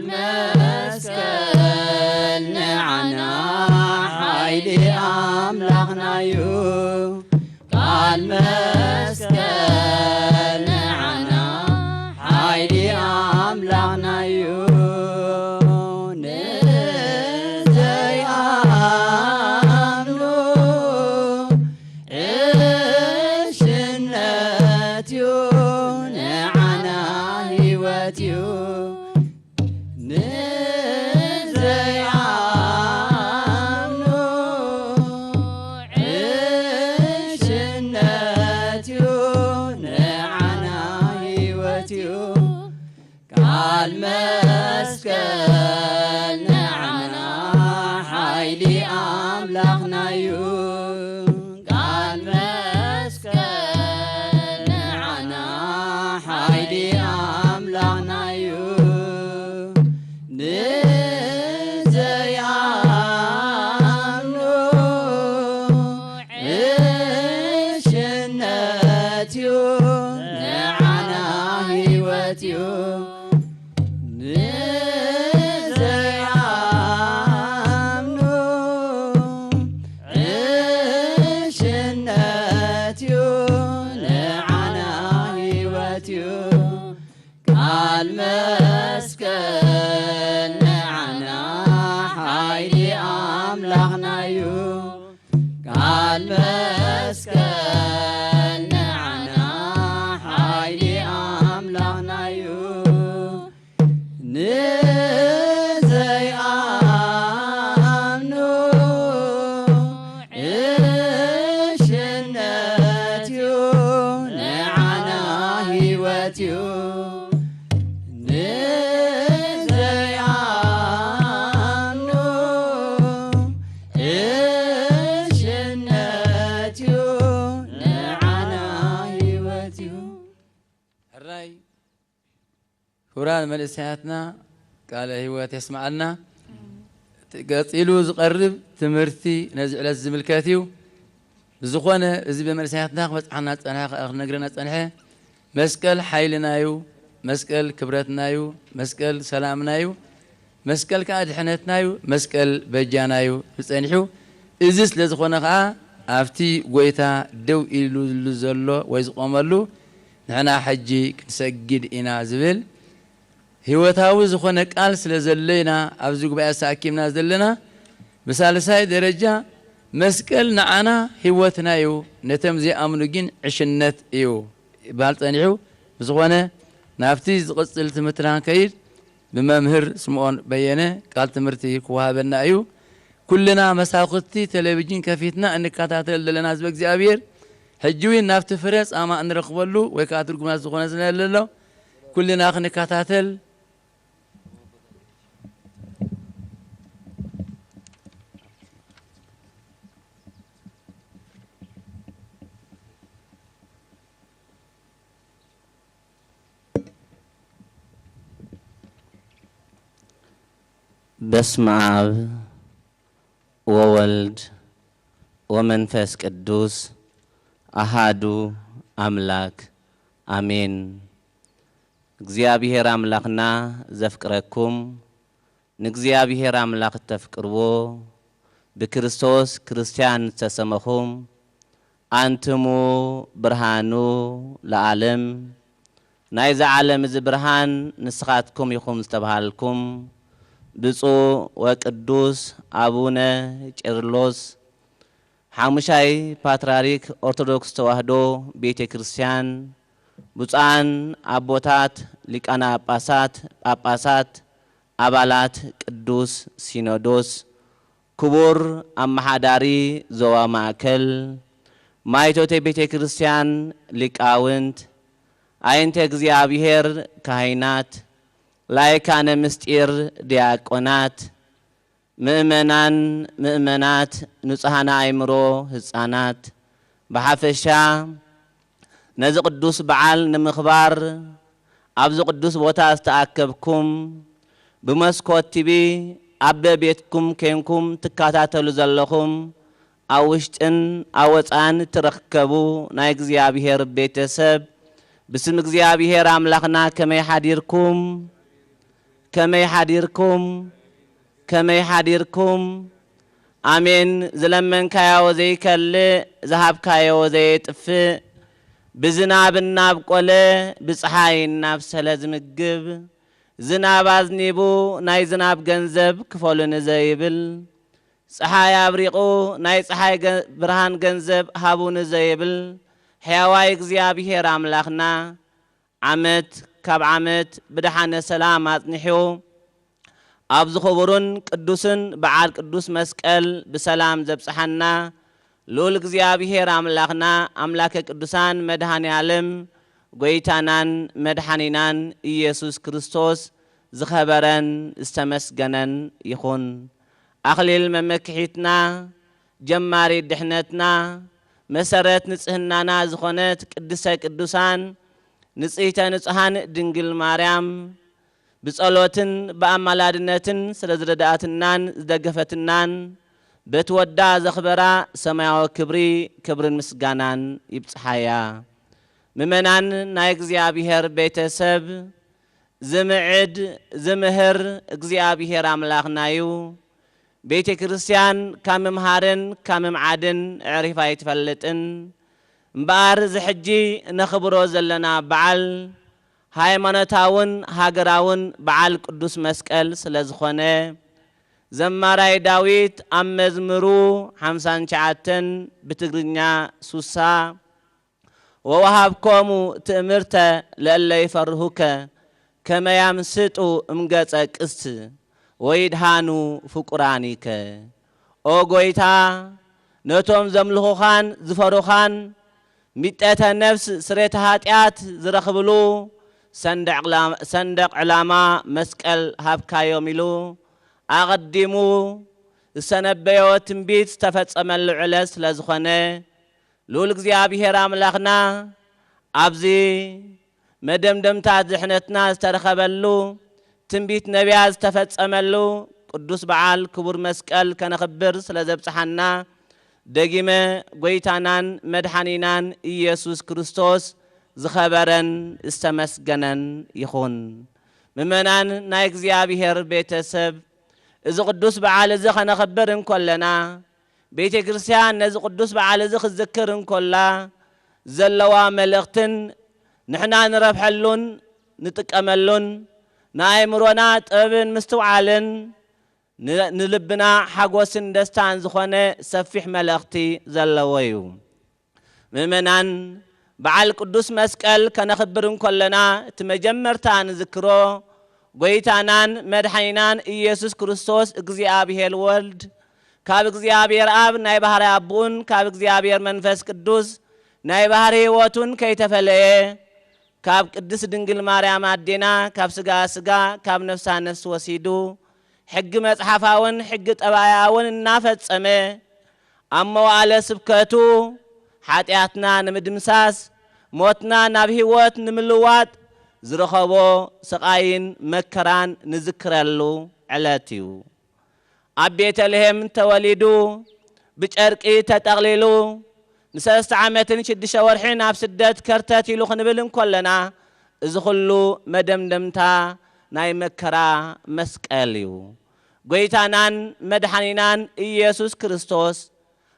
መስቀል ንዓና ሓይሊ ኣምላኽናዩ ቃል መስቀል ንዓና ሓይሊ ኣምላኽናዩ ንዘይኣምኑ ዕሽነት እዩ ንዓና ህይወት እዩ ንዘይኣምኑ ዕሽነት እዩ ንዓና ህይወት እዩ ቃል መስቀል ንዓና ሓይሊ ኣምላኽናዩ ቃል መስቀል ንዓና ሓይሊ ኣምላኽናዩ ንዘይኣምኑ ዕሽነት እዩ ንዓና ህይወት እዩ ንዘይኣምኑ ዕሽነት እዩ ንዓና ህይወት እዩ ቃል መስቀል ንዓና ሓይሊ ኣምላኽናዩ ቃል መስቀል ንዓና ሓይሊ ኣምላኽናዩ ንዘይኣምኑ ዕሽነት እዩ ንዓና ህይወት እዩ ንዘይኣምኑ ዕሽነት እዩ ንዓና ህይወት እዩ ሕራይ ክቡራን መንእሰያትና ቃለ ህይወት የስማዓልና ቀፂሉ ዝቐርብ ትምህርቲ ነዚ ዕለት ዝምልከት እዩ ብዝኾነ እዚ ብመንእሰያትና ክበፅሓና ፀንሐ ክነግረና ፀንሐ መስቀል ሓይልናዩ መስቀል ክብረትናዩ መስቀል ሰላምናዩ መስቀል ከዓ ድሕነትናዩ መስቀል በጃናዩ ዝፀኒሑ እዚ ስለ ዝኾነ ከዓ ኣብቲ ጎይታ ደው ኢሉ ዘሎ ወይ ዝቆመሉ ንሕና ሕጂ ክንሰግድ ኢና ዝብል ህይወታዊ ዝኾነ ቃል ስለ ዘለና ኣብዚ ጉባኤ ተኣኪብና ዘለና ብሳልሳይ ደረጃ መስቀል ንዓና ህይወትና እዩ ነቶም ዘይኣምኑ ግን ዕሽነት እዩ ይበሃል ፀኒሑ ብዝኾነ ናብቲ ዝቕፅል ትምህርትና ከይድ ብመምህር ስምዖን በየነ ቃል ትምህርቲ ክወሃበና እዩ ኩልና መሳኽቲ ቴሌቪዥን ከፊትና እንከታተል ዘለና ህዝቢ እግዚኣብሔር ሕጂ እውን ናብቲ ፍረ ፃማ እንረኽበሉ ወይ ከዓ ትርጉምና ዝኾነ ስለዘሎ ኩልና ክንከታተል በስመ አብ ወወልድ ወመንፈስ ቅዱስ አሃዱ አምላክ አሜን። እግዚአብሔር አምላክና ዘፍቅረኩም ንእግዚአብሔር አምላክ ተፍቅርዎ በክርስቶስ ክርስቲያን ተሰመኹም አንትሙ ብርሃኑ ለዓለም ናይዛ ዓለም እዚ ብርሃን ንስኻትኩም ኢኹም ዝተባሃልኩም ብፁዕ ወቅዱስ አቡነ ቄርሎስ ሓሙሻይ ፓትርያርክ ኦርቶዶክስ ተዋህዶ ቤተ ክርስቲያን ብፁዓን አቦታት ሊቃነ ጳጳሳት አባላት ቅዱስ ሲኖዶስ ክቡር አማሓዳሪ ዞባ ማእከል ማይቶቴ ቤተ ክርስቲያን ሊቃውንት አይንተ እግዚአብሔር ካህናት ላይካነ ምስጢር ዲያቆናት ምእመናት ንጹሃና አእምሮ ህፃናት በሓፈሻ ነዚ ቅዱስ በዓል ንምኽባር ኣብዚ ቅዱስ ቦታ ዝተኣከብኩም ብመስኮት ቲቪ ኣብ ቤትኩም ኮይንኩም ትከታተሉ ዘለኹም ኣብ ውሽጥን ኣብ ወፃእን ትረከቡ ናይ እግዚአብሔር ቤተሰብ بسم እግዚአብሔር አምላክና ከመይ ሓዲርኩም كمي حديركم آمين زلمن كايا وزي كل ذهب كايا وزي طفء بزناب الناب قوله بصحاي الناب سلز مقب زناب ازنيبو ناي زناب جنزب كفولو نزيبل صحاي ابريقو ناي صحاي برهان جنزب هابو نزيبل حيواي እግዚአብሔር አምላኽና ዓመት ካብ ዓመት ብድሓነ ሰላም አጽኒሑ ኣብ ዝኽብሩን ቅዱስን በዓል ቅዱስ መስቀል ብሰላም ዘብጽሐና ልዑል እግዚአብሔር አምላኽና አምላከ ቅዱሳን መድኃኔ ዓለም ጎይታናን መድኃኒናን ኢየሱስ ክርስቶስ ዝኸበረን ዝተመስገነን ይኹን። አኽሊል መመክሒትና ጀማሪ ድሕነትና መሰረት ንጽህናና ዝኾነት ቅድስተ ቅዱሳን ንጽሕተ ንጹሃን ድንግል ማርያም ብጸሎትን በአማላድነትን ስለ ዝረዳእትናን ዝደገፈትናን በትወዳ ዘኽበራ ሰማያዊ ክብርን ምስጋናን ይብጽሓያ። ምእመናን ናይ እግዚአብሔር ቤተሰብ ዝምዕድ ዝምህር እግዚአብሔር አምላኽናዩ ቤተ ክርስቲያን ካብ ምምሃርን ካብ ምምዓድን ዕሪፋ ይትፈልጥን እምበኣር ዝሕጂ ነኽብሮ ዘለና በዓል ሃይማኖታውን ሃገራውን በዓል ቅዱስ መስቀል ስለ ዝኾነ ዘማራይ ዳዊት ኣብ መዝሙሩ 59 ብትግርኛ 60 ወወሃብኮሙ ትእምርተ ለእለ ይፈርሁከ ከመ ያምስጡ እምገጸ ቅስት ወይድሃኑ ፍቁራኒከ ኦ ጎይታ ነቶም ዘምልኹኻን ዝፈሩኻን ሚጠተ ነፍስ ስሬተ ኃጢአት ዝረኽብሉ ሰንደቅ ዕላማ መስቀል ሃብካዮም ኢሉ ኣቐዲሙ ዝሰነበዮ ትንቢት ዝተፈጸመሉ ዕለት ስለ ዝኾነ ልዑል እግዚአብሔር አምላኽና ኣብዚ መደምደምታት ዝሕነትና ዝተረኸበሉ ትንቢት ነቢያት ዝተፈጸመሉ ቅዱስ በዓል ክቡር መስቀል ከነኽብር ስለ ዘብጽሐና ደጊመ ጎይታናን መድኃኒናን ኢየሱስ ክርስቶስ ዝኸበረን ዝተመስገነን ይኹን። ምእመናን ናይ እግዚአብሔር ቤተሰብ እዚ ቅዱስ በዓል እዚ ኸነኽብር እንኮለና ቤተ ክርስቲያን ነዚ ቅዱስ በዓል እዚ ክዝክር እንኮላ ዘለዋ መልእኽትን ንሕና ንረብሐሉን ንጥቀመሉን ንኣእምሮና ጥበብን ምስትውዓልን ንልብና ሓጎስን ደስታን ዝኾነ ሰፊሕ መልእኽቲ ዘለዎ እዩ። ምእመናን በዓል ቅዱስ መስቀል ከነኽብር እንኮለና እቲ መጀመርታ ንዝክሮ ጎይታናን መድኃኒናን ኢየሱስ ክርስቶስ እግዚአብሔር ወልድ ካብ እግዚአብሔር አብ ናይ ባህሪ አቡን ካብ እግዚአብሔር መንፈስ ቅዱስ ናይ ባህሪ ሕይወቱን ከይተፈለየ ካብ ቅድስት ድንግል ማርያም አዴና ካብ ስጋ ስጋ ካብ ነፍሳ ነፍስ ወሲዱ ሕጊ መጽሐፋውን ሕጊ ጠባያውን እናፈጸመ ኣብ መዋዕለ ስብከቱ ኃጢአትና ንምድምሳስ ሞትና ናብ ሕይወት ንምልዋጥ ዝረኸቦ ስቃይን መከራን ንዝክረሉ ዕለት እዩ። ኣብ ቤተልሔም ተወሊዱ ብጨርቂ ተጠቕሊሉ ንሰለስተ ዓመትን 6 ወርሕን ኣብ ስደት ከርተት ኢሉ ክንብል እንኮለና እዚ ኩሉ መደምደምታ ናይ መከራ መስቀል እዩ። ጎይታናን መድኃኒናን ኢየሱስ ክርስቶስ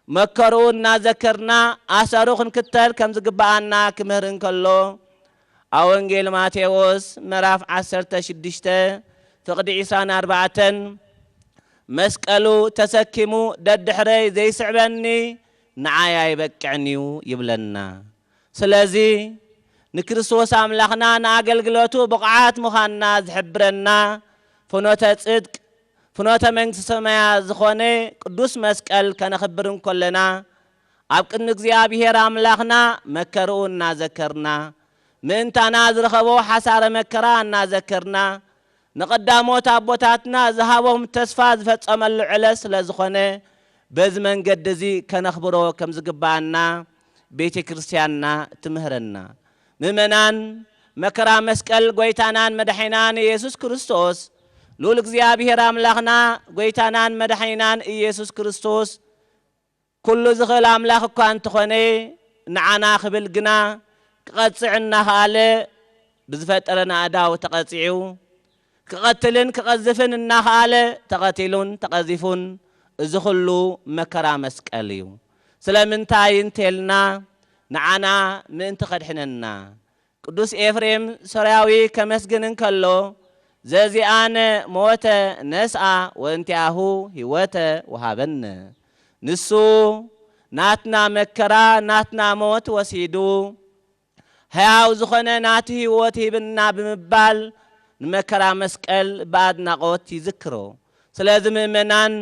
መከሩ እናዘከርና ኣሰሩ ክንክተል ከም ዝግባአና ክምህር እንከሎ ኣብ ወንጌል ማቴዎስ ምዕራፍ 16 ፍቕዲ 24 መስቀሉ ተሰኪሙ ደድሕረይ ዘይስዕበኒ ንዓያ ይበቅዕኒዩ ይብለና። ስለዚ ንክርስቶስ አምላኽና ንኣገልግሎቱ ብቕዓት ምዃንና ዝሕብረና ፍኖተ ጽድቅ ፍኖተ መንግሥተ ሰማያት ዝኾነ ቅዱስ መስቀል ከነኽብር እንኮለና ኣብ ቅድሚ እግዚአብሔር አምላኽና መከርኡ እናዘከርና ምእንታና ዝረኸቦ ሓሳረ መከራ እናዘከርና ንቐዳሞት ኣቦታትና ዝሃቦም ተስፋ ዝፈጸመሉ ዕለት ስለ ዝኾነ በዚ መንገዲ እዚ ከነኽብሮ ከም ዝግባአና ቤተ ክርስቲያንና ትምህረና። ምእመናን መከራ መስቀል ጎይታናን መድኃኒናን ኢየሱስ ክርስቶስ ልዑል እግዚአብሔር አምላኽና ጎይታናን መድኃኒናን ኢየሱስ ክርስቶስ ኩሉ ዝኽእል አምላኽ እኳ እንተኾነ ንዓና ክብል ግና ክቐጽዕ እናኸኣለ ብዝፈጠረና ኣዳው ተቐጺዑ ክቐትልን ክቐዝፍን እናኸኣለ ተቐቲሉን ተቐዚፉን እዚ ኩሉ መከራ መስቀል እዩ ስለምንታይ እንተልና ንዓና ምእንቲ ኸድሕነና ቅዱስ ኤፍሬም ሶርያዊ ከመስግን እንከሎ ዘዚኣነ ሞተ ነስአ ወእንቲአሁ ህይወተ ወሃበነ ንሱ ናትና መከራ ናትና ሞት ወሲዱ ሕያው ዝኾነ ናቱ ህይወት ሂብና ብምባል ንመከራ መስቀል ብኣድናቆት ይዝክሮ ስለዚ ምእመናን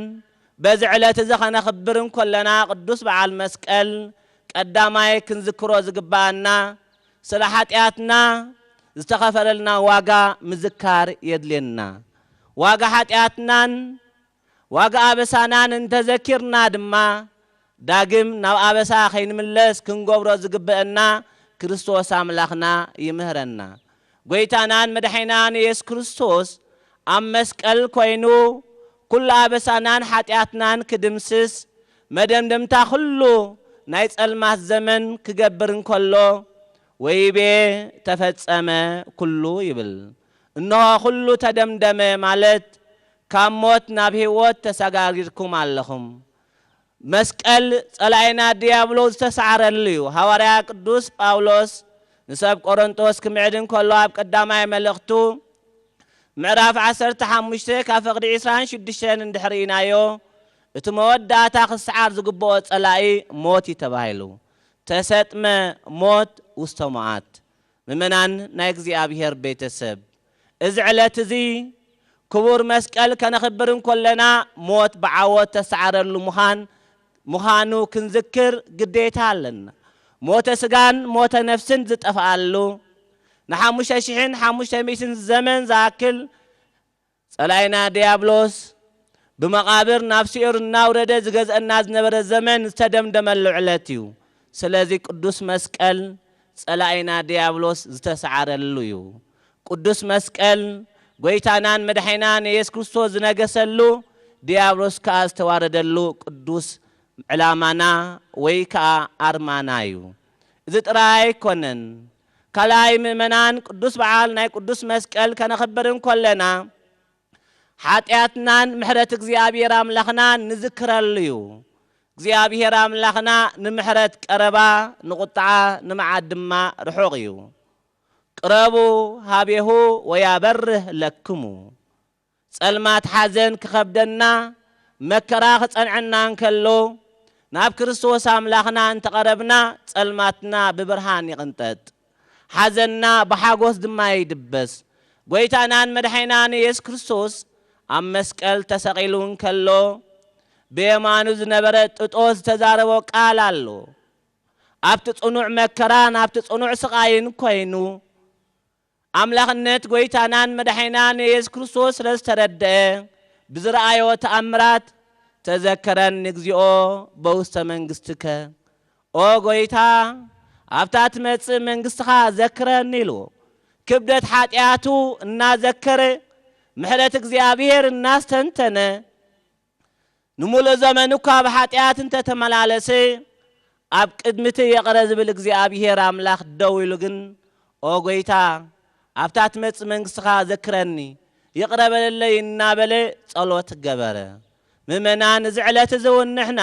በዚ ዕለት እዚ ኸነኽብር እንከለና ቅዱስ በዓል መስቀል ቀዳማይ ክንዝክሮ ዝግባአና ስለ ኃጢአትና ዝተኸፈለልና ዋጋ ምዝካር የድልየና ዋጋ ኃጢአትናን ዋጋ አበሳናን እንተዘኪርና ድማ ዳግም ናብ አበሳ ኸይንምለስ ክንገብሮ ዝግብአና ክርስቶስ አምላኽና ይምህረና ጎይታናን መድኃኒናን ኢየሱስ ክርስቶስ ኣብ መስቀል ኮይኑ ኩሉ አበሳናን ኃጢአትናን ክድምስስ መደምደምታ ኩሉ ናይ ጸልማት ዘመን ክገብር እንከሎ ወይቤ ተፈጸመ ኩሉ ይብል እነሆ ኩሉ ተደምደመ ማለት ካብ ሞት ናብ ህይወት ተሰጋጊርኩም ኣለኹም መስቀል ጸላይና ዲያብሎስ ተሰዓረሉ እዩ ሐዋርያ ቅዱስ ጳውሎስ ንሰብ ቆሮንቶስ ክምዕድን ከሎ ኣብ ቀዳማይ መልእኽቱ ምዕራፍ 15 ካብ ፍቕዲ 26 እንድሕሪናዮ እቲ መወዳእታ ክስዓር ዝግብኦ ጸላኢ ሞት ተባሂሉ ተሰጥመ ሞት ውስተ መዓት ምእመናን ናይ እግዚአብሔር ቤተሰብ እዚ ዕለት እዚ ክቡር መስቀል ከነኽብር እንከለና ሞት ብዓወት ተሰዓረሉ ምዃኑ ክንዝክር ግዴታ ኣለና ሞተ ስጋን ሞተ ነፍስን ዝጠፍኣሉ ን5500 ዘመን ዝኣክል ጸላይና ዲያብሎስ بمقابر نافسير الناورد زجاز الناس نبر الزمن استدمدملو علتيو سلازي قدوس مسكال صلاينا ديابلوس زتسعرلو قدوس مسكال غويتانان مدحينان يسوع كريستوس زنغسلو ديابلوس كاز تواردلو قدوس علامانا ويكا ارمانايو اذا تراي كونن كلاي ممنان قدوس بعال ناي قدوس مسكال كنخبرن كلنا ኃጢአትናን ምሕረት እግዚአብሔር አምላኽና ንዝክረልዩ እግዚአብሔር አምላኽና ንምሕረት ቀረባ ንቁጣዓ ንመዓድማ ርሑቅዩ ቅረቡ ሃቤሁ ወያበርህ ለክሙ ጸልማት ሐዘን ክኸብደና መከራ ክጸንዕና እንከሎ ናብ ክርስቶስ አምላኽና እንተቀረብና ጸልማትና ብብርሃን ይቅንጠጥ ሐዘንና በሐጎስ ድማ ይድበስ ጎይታናን መድኃኒናን ኢየሱስ ክርስቶስ أم مسكال تسقيلون كلو بيمانو زنبرة تطوز تزاربو قالالو أبتت أنوع مكران أبتت أنوع سقاين كوينو أملاخنت قويتانان مدحينان يس كريستوس رسترد بزرعيو تأمرات تذكرن نكزيو بوست منغستك أو قويتا أبتات متس منغستخا ذكرن نيلو كبدت حاتياتو نا ذكره محلت እግዚአብሔር الناس تنتنه نمول زمنو ካብ ኃጢአት እንተ ተመላለሰ ኣብ ቅድምት የቀረዝ ብል እግዚአብሔር አምላኽ ደው ይሉ ግን ኦ ጎይታ ኣብታት መጽ መንግስትኻ ዘክረኒ ይቅረበለይ እናበለ ጸሎት ገበረ ምእመናን ዝዕለት ዘወንሕና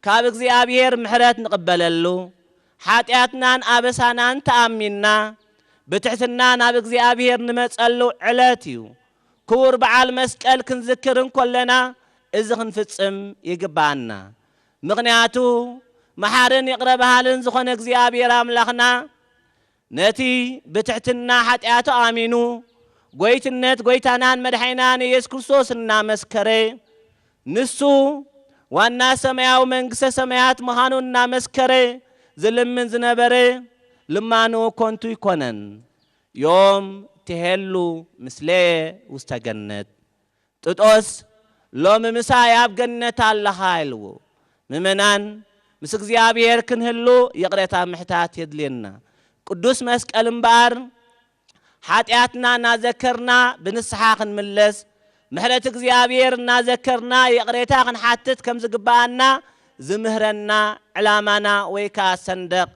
ካብ እግዚአብሔር ምሕረት ንቅበለሉ ኃጢአትናን አበሳናን ተአሚና በትሕትና ናብ እግዚአብሔር ንመጸሉ ዕለት እዩ كور بعال مسكال كنذكرن كلنا إذا خنفتصم يقبعنا مغنياتو محارن يقربها لنزخون اكزيابي راملخنا نتي بتحتنا حتياتو آمينو قويت النت قويتانان مدحينان يس كرسوس النامسكري نسو وانا سمياو منقس سميات مهانو النامسكري زلم من زنبري لمانو كنتو يكونن يوم تهلو مسلي وستجنت تطوس لو ممساياب جنت الله هايلو ممنان مسك زيابير كنهلو يقريتا محتات يدلينا قدوس مسك الانبار حاتياتنا نذكرنا بنسحاق ملس محلت زيابير نذكرنا يقريتا خن حاتت كم زقبانا زمهرنا علامنا ويكا صندق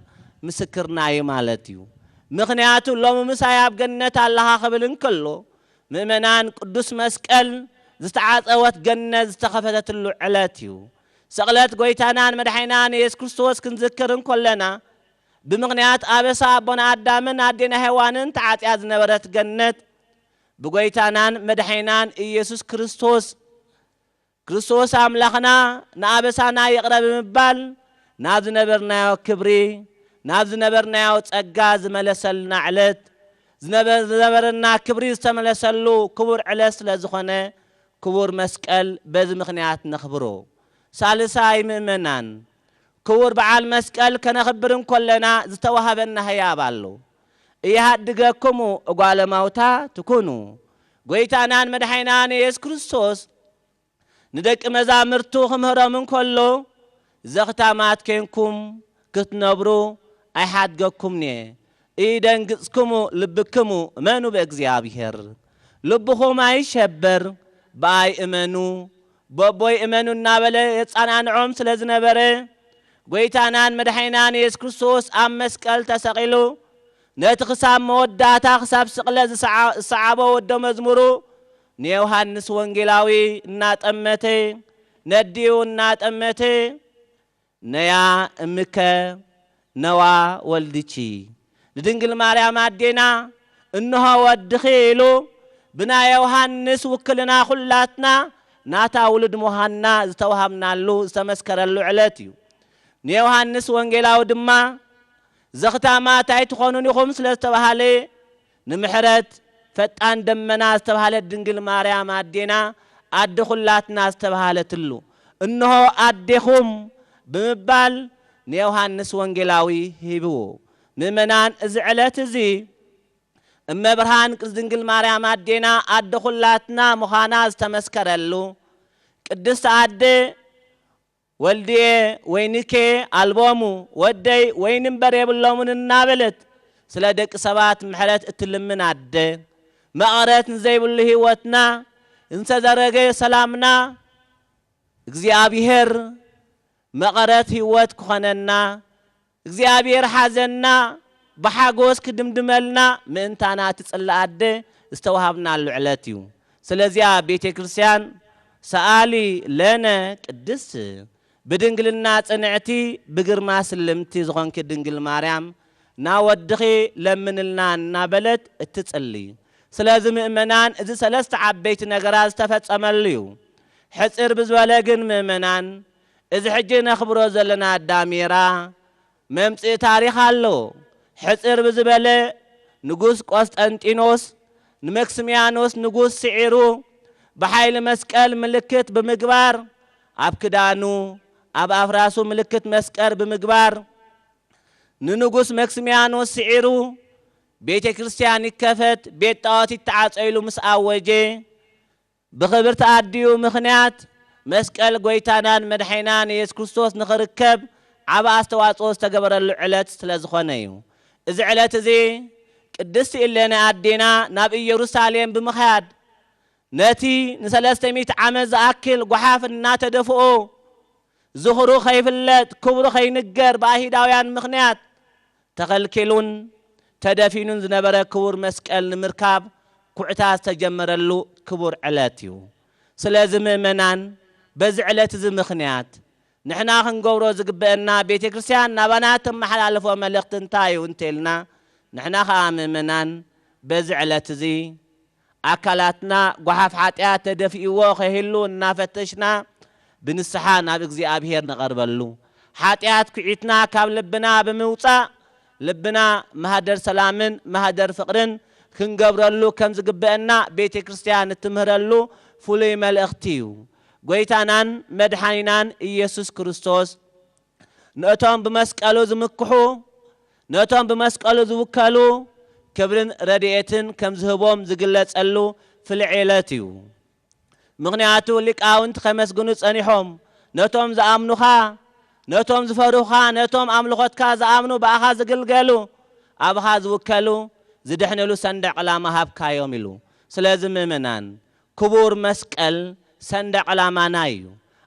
مسكرنا يمالتيو مخنياتو لو مساياب جنة الله خبلن كله ምእመናን ቅዱስ መስቀል ዝተዓፀወት ገነት ዝተኸፈተትሉ ዕለት እዩ ስቕለት ጎይታናን መድኃኒናን ኢየሱስ ክርስቶስ ክንዝክር እንከለና ብምኽንያት አበሳ አቦና አዳምን አዴና ሔዋንን ተዓጽያ ዝነበረት ገነት ብጎይታናን መድኃኒናን ኢየሱስ ክርስቶስ አምላኽና ንአበሳና ይቕረብ ምባል ናብ ዝነበርናዮ ክብሪ ናብ ዝነበርናዮ ጸጋ ዝመለሰልና ዕለት ዝነበረና ክብሪ ዝተመለሰሉ ክቡር ዕለት ስለ ዝኾነ ክቡር መስቀል በዚ ምኽንያት ነኽብሮ ሳልሳይ ምእመናን ክቡር በዓል መስቀል ከነኽብር እንከለና ዝተዋሃበና ህያብ ኣሎ እያድገክሙ እጓለ ማውታ ትኩኑ ጎይታናን መድኃኒናን ኢየሱስ ክርስቶስ ንደቂ መዛሙርቱ ክምህሮም እንከሎ ዘኽታማት ኮንኩም ክትነብሩ ኣይሓድገኩምኒ ኢደንግጽክሙ ልብክሙ እመኑ በእግዚአብሔር ልብኹም ኣይሸበር በአይ እመኑ በቦይ እመኑ እናበለ የጻናንዖም ስለ ዝነበረ ጎይታናን መድኃኒናን ኢየሱስ ክርስቶስ ኣብ መስቀል ተሰቂሉ ነቲ ክሳብ መወዳእታ ክሳብ ስቕለት ዝሰዓቦ ወደ መዝሙሩ ንዮሐንስ ወንጌላዊ እናጠመተ ነዲኡ እናጠመተ ነያ እምከ ነዋ ወልድቺ ንድንግል ማርያም አዴና እንሆ ወድኺ ኢሉ ብና ዮሐንስ ውክልና ኩላትና ናታ ውልድ ሙሃና ዝተዋሃብናሉ ዝተመስከረሉ ዕለት እዩ ንዮሐንስ ወንጌላዊ ድማ ዘኽታማት ኣይትኾኑን ኢኹም ስለ ዝተባሃለ ንምሕረት ፈጣን ደመና ዝተባሃለት ድንግል ማርያም አዴና አዲ ኩላትና ዝተባሃለትሉ እንሆ አዴኹም ብምባል ንዮሐንስ ወንጌላዊ ሂብዎ ምእመናን እዚ ዕለት እዚ እመብርሃን ቅድስት ድንግል ማርያም አዴና አዲ ኩላትና ምዃና ዝተመስከረሉ ቅድስት አዴ ወልድየ ወይንኬ አልቦሙ ወደይ ወይንበር የብሎምን እናበለት ስለ ደቂ ሰባት ምሕረት እትልምን አደ መቕረት ንዘይብሉ ህይወትና እንተዘረገ ሰላምና እግዚአብሔር መቐረት ህይወት ክኾነና እግዚአብሔር ሓዘና በሓጎስ ክድምድመልና ምእንታና ትጽላእ አደ ዝተዋሃብናሉ ዕለት እዩ ስለዚያ ቤተ ክርስቲያን ሰአሊ ለነ ቅድስት بدنجلنا صنعتي بجرما سلمتي زخونك دنجل مريم ناودخي لمن لنا نابلت تتصلي سلازم مؤمنان اذا ثلاث عبيت نغراز تفصمليو حصر بزولغن مؤمنان اذا حجي نخبرو زلنا داميرا ممصي تاريخ አለው حصر بزبله ንጉስ ቆስጠንጢኖስ ንመክስሚያኖስ ንጉስ ሲዒሩ በኃይል መስቀል ምልክት በመግባር አብክዳኑ አብ አፍራሱ ምልክት መስቀል በመግባር ንንጉስ መክስሚያኖስ ሲዒሩ ቤተ ክርስቲያን ይከፈት ቤት ጣዖት ይተዓጸይሉ ምስአወጀ በኽብርት አዲዩ ምኽንያት መስቀል ጎይታናን መድኃኒናን ኢየሱስ ክርስቶስ ንኽርከብ ዓባ አስተዋጽኦ ዝተገበረሉ ዕለት ስለዝኾነ እዩ እዚ ዕለት እዚ ቅድስት ኢሌና አዴና ናብ ኢየሩሳሌም ብምኽያድ ነቲ ን300 ዓመት ዝኣክል ጓሓፍ እናተደፍኦ ዝኽሩ ኸይፍለጥ ክብሩ ኸይንገር በአይሁዳውያን ምኽንያት ተኸልኪሉን ተደፊኑን ዝነበረ ክቡር መስቀል ንምርካብ ኩዕታ ዝተጀመረሉ ክቡር ዕለት እዩ ስለዚ ምእመናን በዚ ዕለት እዚ ምኽንያት ንሕና ክንገብሮ ዝግበአና ቤተ ክርስቲያን ናባና ተመሓላልፎ መልእኽቲ እንታይ እዩ እንተኢልና ንሕና ኸኣ ምእመናን በዚ ዕለት እዚ አካላትና ጓሓፍ ኃጢአት ተደፊእዎ ኸይህሉ እናፈተሽና ብንስሓ ናብ እግዚአብሔር ነቐርበሉ ኃጢአት ኩዒትና ካብ ልብና ብምውፃእ ልብና ማህደር ሰላምን ማህደር ፍቅርን ክንገብረሉ ከም ዝግበአና ቤተ ክርስቲያን እትምህረሉ ፍሉይ መልእኽቲ እዩ ጎይታናን መድኃኒናን ኢየሱስ ክርስቶስ ነቶም በመስቀሉ ዝምክሑ ነቶም በመስቀሉ ዝውከሉ ክብርን ረድኤትን ከም ዝህቦም ዝግለጸሉ ፍሉይ ዕለት እዩ ምኽንያቱ ሊቃውንት ከመስግኑ ጸኒሖም ነቶም ዝኣምኑኻ ነቶም ዝፈሩኻ ነቶም ኣምልኾትካ ዝኣምኑ ብኣኻ ዝግልገሉ ኣብኻ ዝውከሉ ዝድሕንሉ ሰንደቅ ዓላማ ሃብካዮም ኢሉ ስለዚ ምእመናን ክቡር መስቀል ሰንደቅ ዓላማና እዩ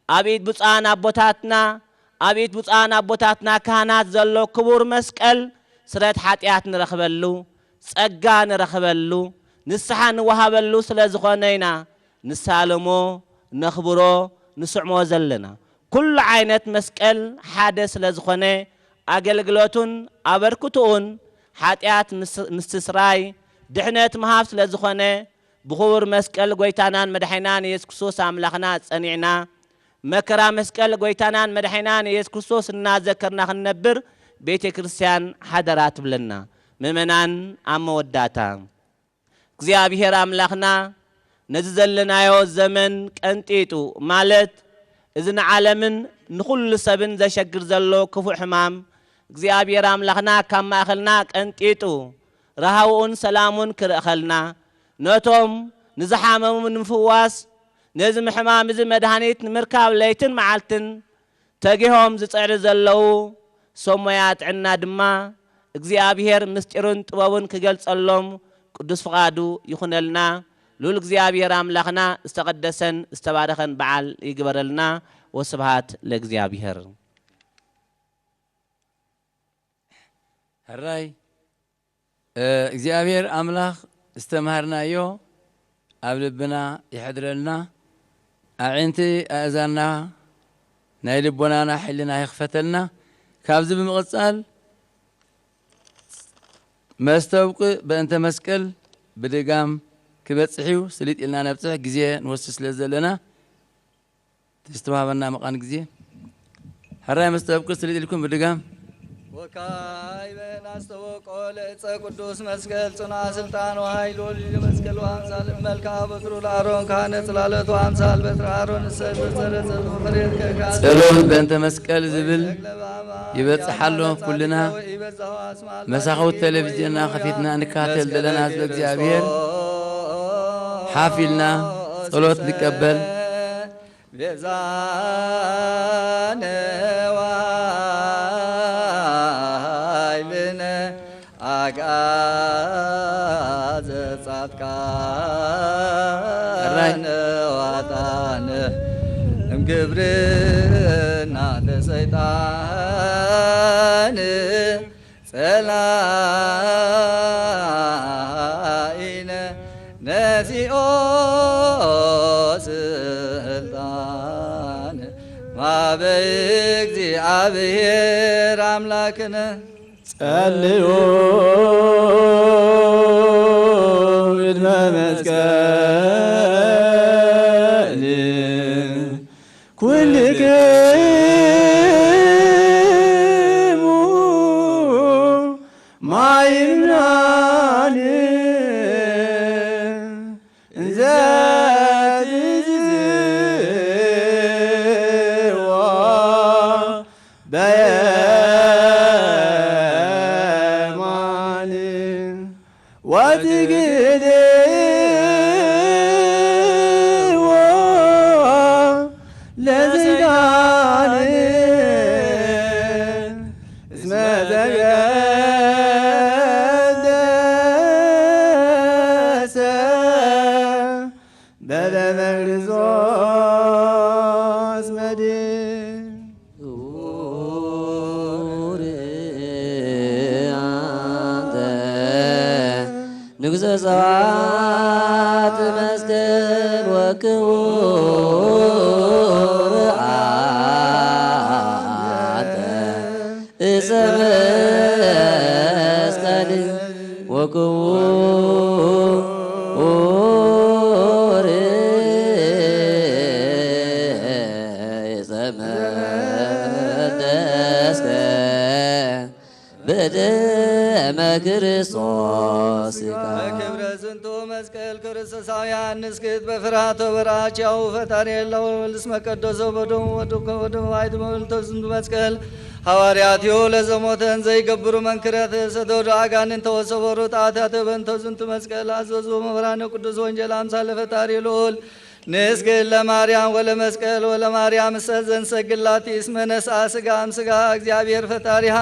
ኣብኢድ ብፁዓን ኣቦታትና ኣብኢድ ብፁዓን ኣቦታትና ካህናት ዘሎ ክቡር መስቀል ስረት ኃጢአት ንረኽበሉ ጸጋ ንረኽበሉ ንስሓ ንወሃበሉ ስለ ዝኾነይና ንሳለሞ ነኽብሮ ንስዕሞ ዘለና ኩሉ ዓይነት መስቀል ሓደ ስለ ዝኾነ ኣገልግሎቱን ኣበርክቱን ሓጢአት ምስትስራይ ድሕነት መሃብ ስለ ዝኾነ ብኽቡር መስቀል ጎይታናን መድኃይናን ኢየሱስ ክርስቶስ ኣምላኽና ጸኒዕና መከራ መስቀል ጎይታናን መድኃይናን ኢየሱስ ክርስቶስ እናዘከርና ክንነብር ቤተ ክርስቲያን ሓደራ ትብለና ምእመናን ኣብ መወዳእታ እግዚአብሔር ኣምላኽና ነዚ ዘለናዮ ዘመን ቀንጢጡ ማለት እዝን ዓለምን ንኹሉ ሰብን ዘሸግር ዘሎ ክፉእ ሕማም እግዚአብሔር ኣምላኽና ካብ ማእኸልና ቀንጢጡ ረሃውኡን ሰላሙን ክርእኸልና ነቶም ንዝሓመሙ ንምፍዋስ ነዚ ምሕማም እዚ መድኃኒት ንምርካብ ለይትን መዓልትን ተጊሆም ዝጽዕሪ ዘለዉ ሶሞያ ጥዕና ድማ እግዚአብሔር ምስጢሩን ጥበቡን ክገልጸሎም ቅዱስ ፍቃዱ ይኹነልና ሉል እግዚአብሔር ኣምላኽና ዝተቀደሰን ዝተባረኸን በዓል ይግበረልና ወስብሃት ለእግዚአብሔር هراي እግዚአብሔር አምላኽ استمهرناዮ ኣብ ልብና ይሕድረልና ኣዒንቲ ኣእዛና ናይ ልቦናና ሕልና ይኽፈተልና ካብዚ ብምቕጻል መስተውቅ በእንተ መስቀል ብድጋም ክበጽሒው ስሊጥ ኢልና ነብጽሕ ግዜ ንወስድ ስለ ዘለና ተስተዋሃበና መቃን ግዜ هراي መስተውቅ ስሊጥ ኢልኩም ብድጋም ወካይ በናስተወቆ ለዕፀ ቅዱስ መስቀል ጽና ስልጣን ወኃይል ወልድ መስቀል ወአምሳል መልካ በትሩ ለአሮን ካህነ ጽላለቱ አምሳል በትረ አሮን ሰበዘረዘ ፍሬት ከካስ ጸሎት በእንተ መስቀል ዝብል ይበጽሓሎ ኩልና መሳኸውት ቴሌቪዥንና ኸፊትና ንካተል ዘለና ህዝበ እግዚአብሔር ሓፊልና ጸሎት ንቀበል ቤዛነ አጋዘ ጻድቃነ ዋጣነ እምግብርና ለሰይጣን ጸላኢነ ነሲኦ ስልጣን ማበ እግዚአብሔር አምላክነ ጸልዩ ቅድመ መስቀል ኩልክሙ ማይምናን እንዘ ትዝዋ ንጉሠ ሰዋዕት መስቀል ወክቡር አንተ ዕፀ መስቀል ወክቡር ዕፀ መቅደስከ በደመ ክርስቶስ በክብረ ዝንቱ መስቀል ክርስቶሳውያን ንስክት በፍርሃተ በራቻው ፈጣሪ የለው ልስ መቀደሶ በደሙ ወደሙ ዋይት መልቶ ዝንቱ መስቀል ሐዋርያትዮ ለዘሞተን ዘይገብሩ መንክረት ሰዶዶ አጋንን ተወሰበሩ ጣታት በእንተ ዝንቱ መስቀል አዘዙ መብራነ ቅዱስ ወንጌል አምሳለ ፈጣሪ ልዑል ንስግድ ለማርያም ወለመስቀል ወለማርያም ሰዘን ሰግላቲ እስመ ነስአ ሥጋም ሥጋ እግዚአብሔር ፈጣሪሃ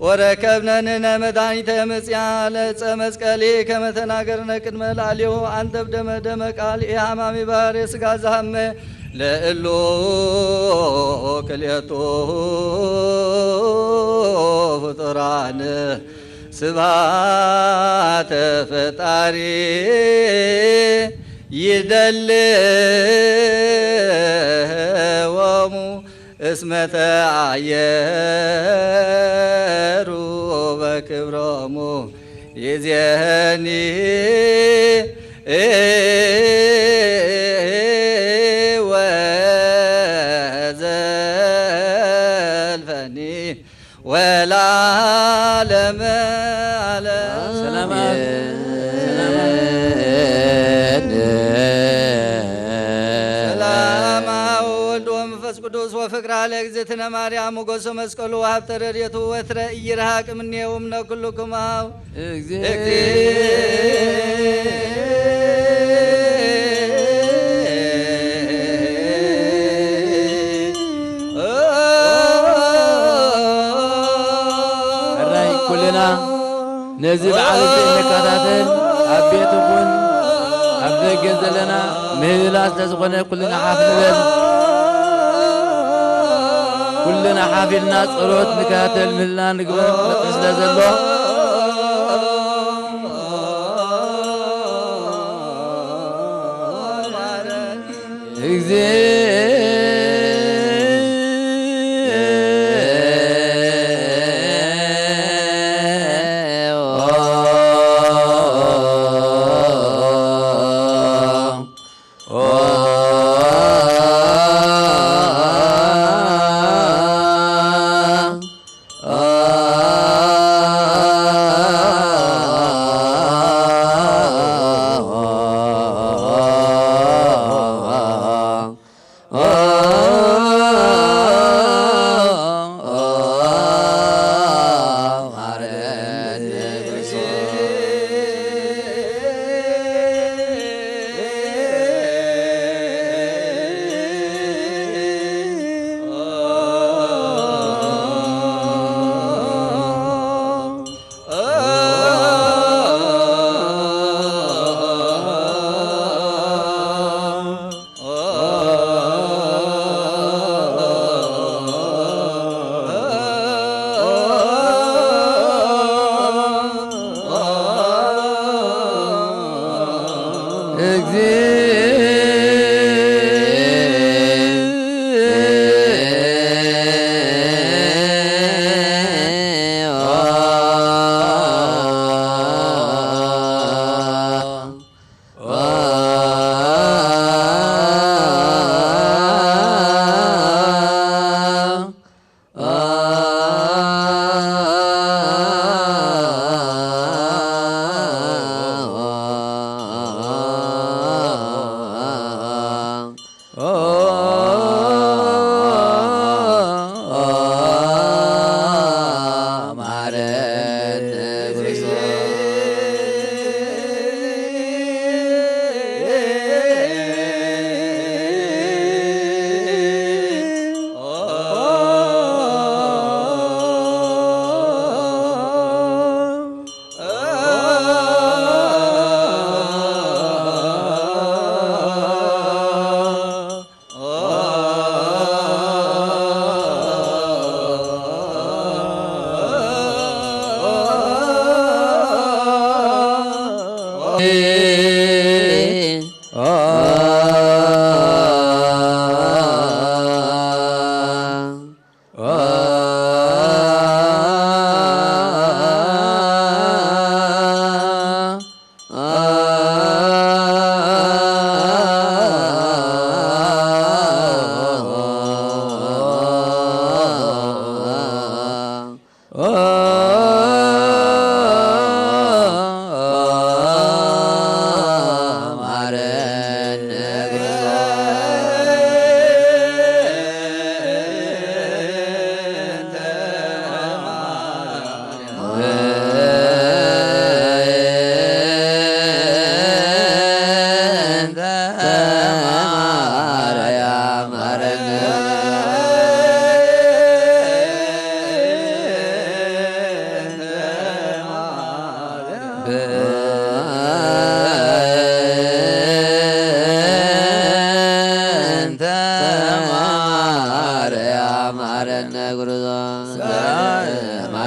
ወረከብነን መድኃኒተ መጽያ ለዕፀ መስቀል ከመ ተናገርነ ቅድመ ላዕሌሁ አንተ በደመ ደመ ቃል የሐማሚ ባህር የሥጋ ዛሃመ ለእሎ ክልኤቱ ፍጡራን ስብሐተ ፈጣሪ ይደልወሙ እስመ ተአየሩ በክብሮሙ ይእዜኒ ወዘልፈኒ ወለዓለመ ዓለም ሰላም ወወልድ ወመንፈስ ቅዱስ ወፍቅር ለእግዝእትነ ማርያም ሞገሰ መስቀሉ ወሀብተ ረድኤቱ ወትረ ኢይርሐቅ እምኔሁ እምነ ኩልክሙ ኩልና ነዚ በዓል እንከታተል ኣብ ቤት ይኹን ኣብ ደገ ዘለና ምህላስ ስለዝኾነ ኩልና ሓፍ ንበል ኩልና ሓፊልና ጸሎት ንከታተል ምህልና ንግበር ክነጥፍ ስለ ዘሎ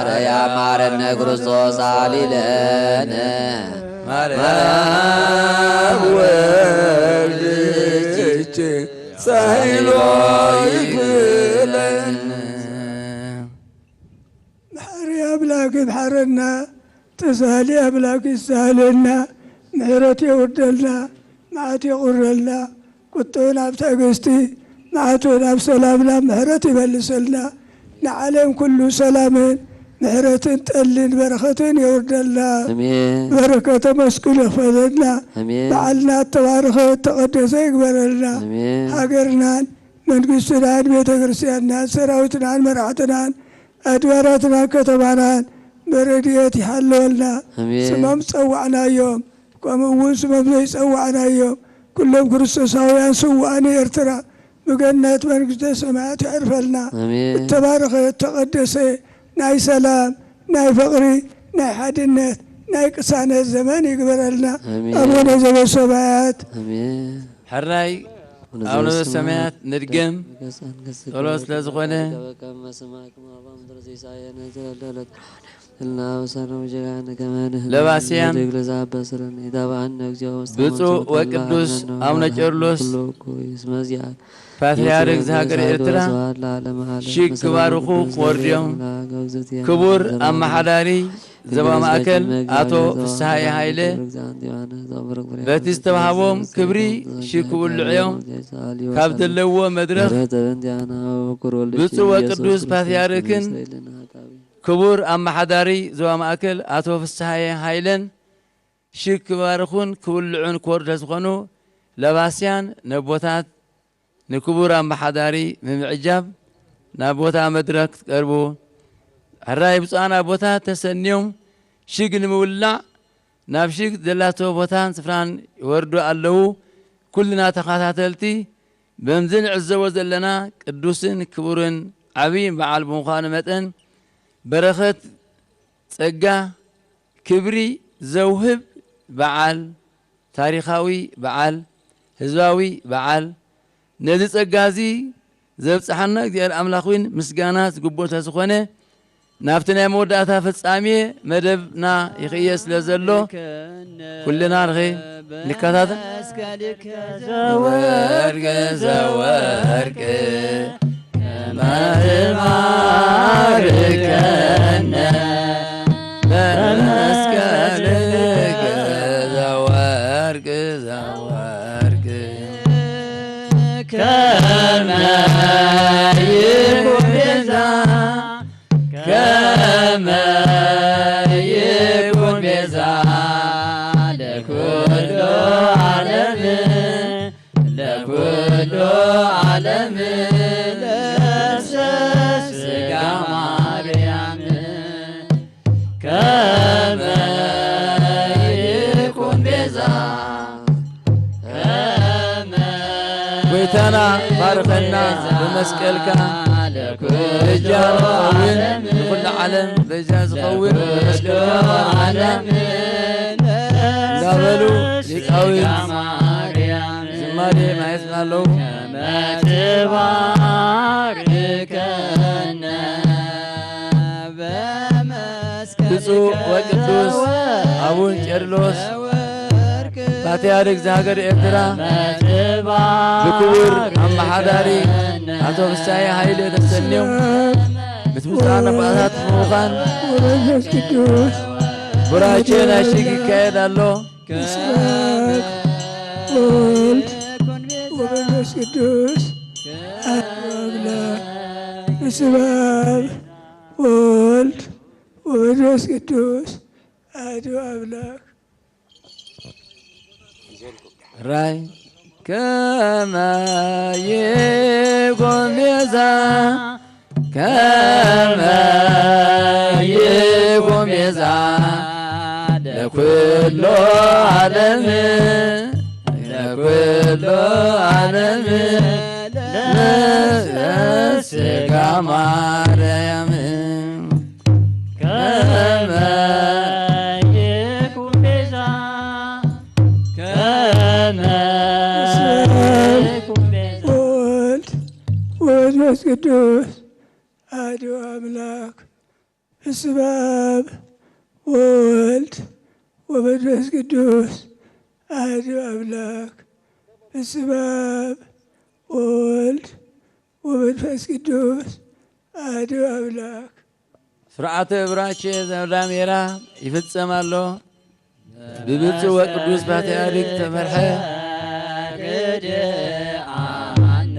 ማርያም ማረነ ክርስቶስ አሊለነ ማርያም ወልድች ሳይሎ ይክለን መሐሪ አምላክ ይምሐረና ተሳሊ አምላክ ይሳለና ምሕረት ይወርደልና መዓት ይቁረልና ቁጡን ኣብ ትዕግስቲ መዓቱን ኣብ ሰላምና ምሕረት ይመልሰልና ንዓለም ኩሉ ሰላምን ምሕረትን ጠልን በረኸትን ይወርደልና በረከተ መስቀል ይኽፈለልና በዓልና ተባረኸ ተቐደሰ ይግበረልና ሃገርናን መንግስትናን ቤተ ክርስቲያንናን ሰራዊትናን መራሕትናን ኣድባራትናን ከተማናን በረድኤት ይሃለወልና ስሞም ፀዋዕናዮም ከምኡውን ስሞም ዘይፀዋዕናዮም ኩሎም ክርስቶሳውያን ስዋእኒ ኤርትራ ብገነት መንግስተ ሰማያት ይዕርፈልና እተባረኸ ተቐደሰ ናይ ሰላም ናይ ፍቕሪ ናይ ሓድነት ናይ ቅሳነት ዘመን ይግበረልና ኣቡነ ዘበሰማያት ሕራይ አቡነ ዘበሰማያት ንድገም ጸሎት ስለዝኾነ ለባስያን ብፁዕ ወቅዱስ አቡነ ቄርሎስ ፓትርያርክ ዘሃገረ ኤርትራ ሺክ ክባርኹ ክወርድዮም ክቡር ኣመሓዳሪ ዞባ ማእከል አቶ ፍስሓየ ሃይለ በቲ ዝተባሃቦም ክብሪ ሺክ ክብልዑ እዮም ካብ ዘለዎ መድረኽ ብፁዕ ወቅዱስ ፓትርያርክን ክቡር ኣመሓዳሪ ዞባ ማእከል አቶ ፍስሓየ ሃይለን ሺክ ክባርኹን ክብልዑን ክወርዱ ዝኾኑ ለባስያን ነቦታት ንክቡር ኣመሓዳሪ ብምዕጃብ ናብ ቦታ መድረክ ትቀርቡ ሕራይ ብፁዓን ኣቦታት ተሰኒዮም ሽግ ንምውላዕ ናብ ሽግ ዘላቶ ቦታን ስፍራን ይወርዱ ኣለዉ ኩልና ተኸታተልቲ በምዚ ንዕዘቦ ዘለና ቅዱስን ክቡርን ዓብይ በዓል ብምዃኑ መጠን በረኸት ጸጋ ክብሪ ዘውህብ በዓል ታሪኻዊ በዓል ህዝባዊ በዓል ነዚ ጸጋ እዚ ዘብፅሓና እግዚኣብሔር ኣምላኽ እውን ምስጋና ዝግብኦ ስለዝኾነ ናብቲ ናይ መወዳእታ ፍጻሜ መደብና ይኽየ ስለ ዘሎ ኩልና ንከታተል ዘወርቅ ዘወርቅ ማርማርከነ በመስቀልከ ዘወርቅ ዘወርቅ ከመ ይኩን ቤዛ ከመ ይኩን ቤዛ ለኩሉ ዓለም ለኩሉ ዓለም ለስጋ ማርያም ከመ ይኩን ቤዛ ጎይታና ባርከና በመስቀልካ ለጃውን ለኩሉ ዓለም በዛ ዝኸውን በመስቀልካ ባርከና እንዳበሉ ሊቃውንት ዝማሬ ማየት አለው መትባርከነ ብፁዕ ወቅዱስ አቡነ ቄርሎስ ፓትርያርክ ዘሃገረ ኤርትራ ብክቡር ኣመሓዳሪ አቶ ፍስሓየ ሃይለ ተሰኒዮም ብትምስራን ኣባታት ምዃን ወመንፈስ ቅዱስ ቡራኬ ናይ ሽግ ይካየድ ኣሎ ወልድ ወመንፈስ ቅዱስ አምላክ በስመ አብ ወወልድ ወመንፈስ ቅዱስ አሐዱ አምላክ ራይ ከመ ይኩን ቤዛ ከመ ይኩን ቤዛ ለኩሉ ዓለም ለኩሉ ዓለም ለስጋ ማርያም ከመ ይኩን ቤዛ ከመ ይኩን ቤዛ ወልድ ወመንፈስ ቅዱስ አሐዱ አምላክ በስመ አብ ወወልድ ወመንፈስ ቅዱስ አሐዱ አምላክ። በስመ አብ ወወልድ ወመንፈስ ቅዱስ አሐዱ አምላክ። ስርዓተ ብራቼ ዘዳሜራ ይፈጸማሎ ብብፁዕ ወቅዱስ ፓትርያርክ ተመርሐ ግድአነ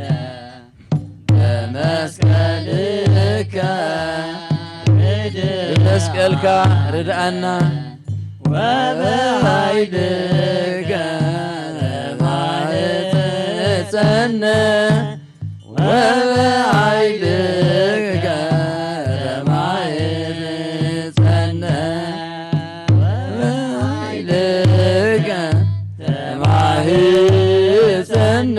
በመስቀልከ በመስቀልካ ርድአና ወበኃይልከ ማኅፀነ ወበኃይልከ ማኅፀነ ወበኃይልከ ማኅፀነ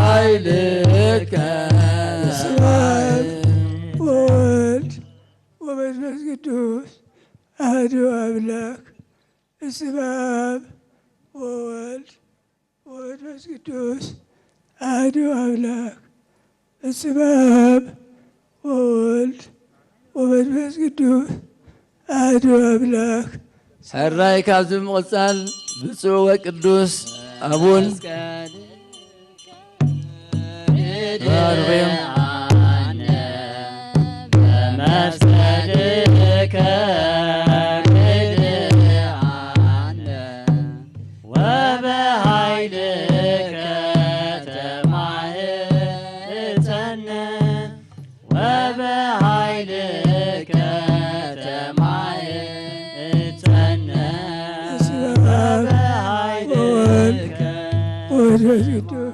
ወበኃይልከ በስመ አብ ወወልድ ወመንፈስ ቅዱስ አሐዱ አምላክ። በስመ አብ ወወልድ ወመንፈስ ቅዱስ አሐዱ አምላክ። በስመ አብ ወወልድ ወመንፈስ ቅዱስ አሐዱ አምላክ። ሰራይ ካብ ዝምቕፃል ብፁዕ ወቅዱስ አቡን ባርቤም በመስቀልከ ግድአነ ወበኃይልከ ተማኅፀነ ወበኃይልከ ተማኅፀነ በስመ አብ ወወልድ ወመንፈስ ቅዱስ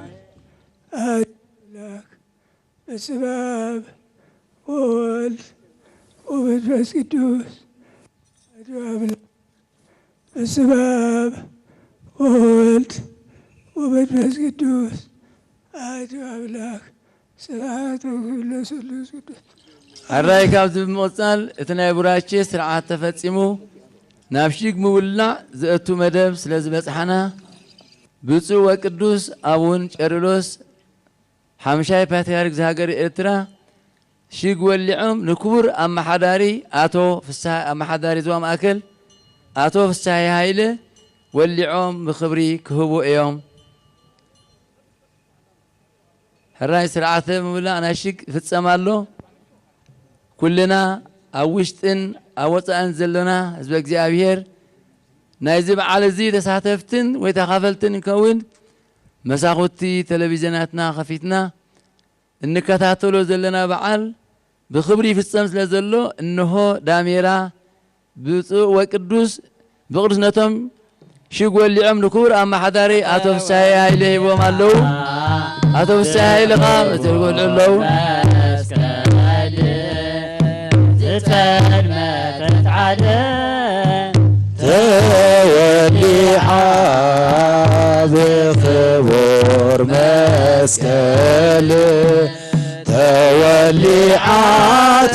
አሐዱ አምላክ። በስመ አብ ወወልድ ወመንፈስ ቅዱስ አሐዱ አምላክ። በስመ አብ ወወልድ ወመንፈስ ቅዱስ አሐዱ አምላክ። ስብሐት ለስሉስ ቅዱስ። ሓራይ ካብ ዝምቕፃል እቲ ናይ ቡራቼ ስርዓት ተፈፂሙ ናብ ሽግ ምውላዕ ዘእቱ መደብ ስለ ዝበፅሓና ብፁዕ ወቅዱስ አቡን ቄርሎስ ሓምሻይ ፓትርያርክ ዝሃገር ኤርትራ ሽግ ወሊዖም ንክቡር ኣመሓዳሪ አቶ ፍስሐ ኣመሓዳሪ ዞባ ማእከል አቶ ፍስሐ ሃይለ ወሊዖም ብክብሪ ክህቡ እዮም። ሕራይ ስርዓተ ምውላዕ ናይ ሽግ ይፍፀማሎ። ኩልና ኣብ ውሽጥን ኣብ ወፃእን ዘለና ህዝቢ እግዚኣብሔር ናይዚ በዓል እዚ ተሳተፍትን ወይ ተኻፈልትን ንከውን መሳኹቲ ቴሌቪዥናትና ከፊትና እንከታተሎ ዘለና በዓል ብክብሪ ይፍፀም ስለ ዘሎ እንሆ ዳሜራ ብፁዕ ወቅዱስ ብቅዱስነቶም ሽግ ወሊዖም ንክቡር ኣመሓዳሪ አቶ ፍስሐ ሃይለ ሂቦም ኣለዉ። አቶ ፍስሐ ሃይለ ኻ ተልጎል ኣለዉ። ዝተድመተት ዓለም ተወሊዓ ብክቡር መስቀል ተወሊዓ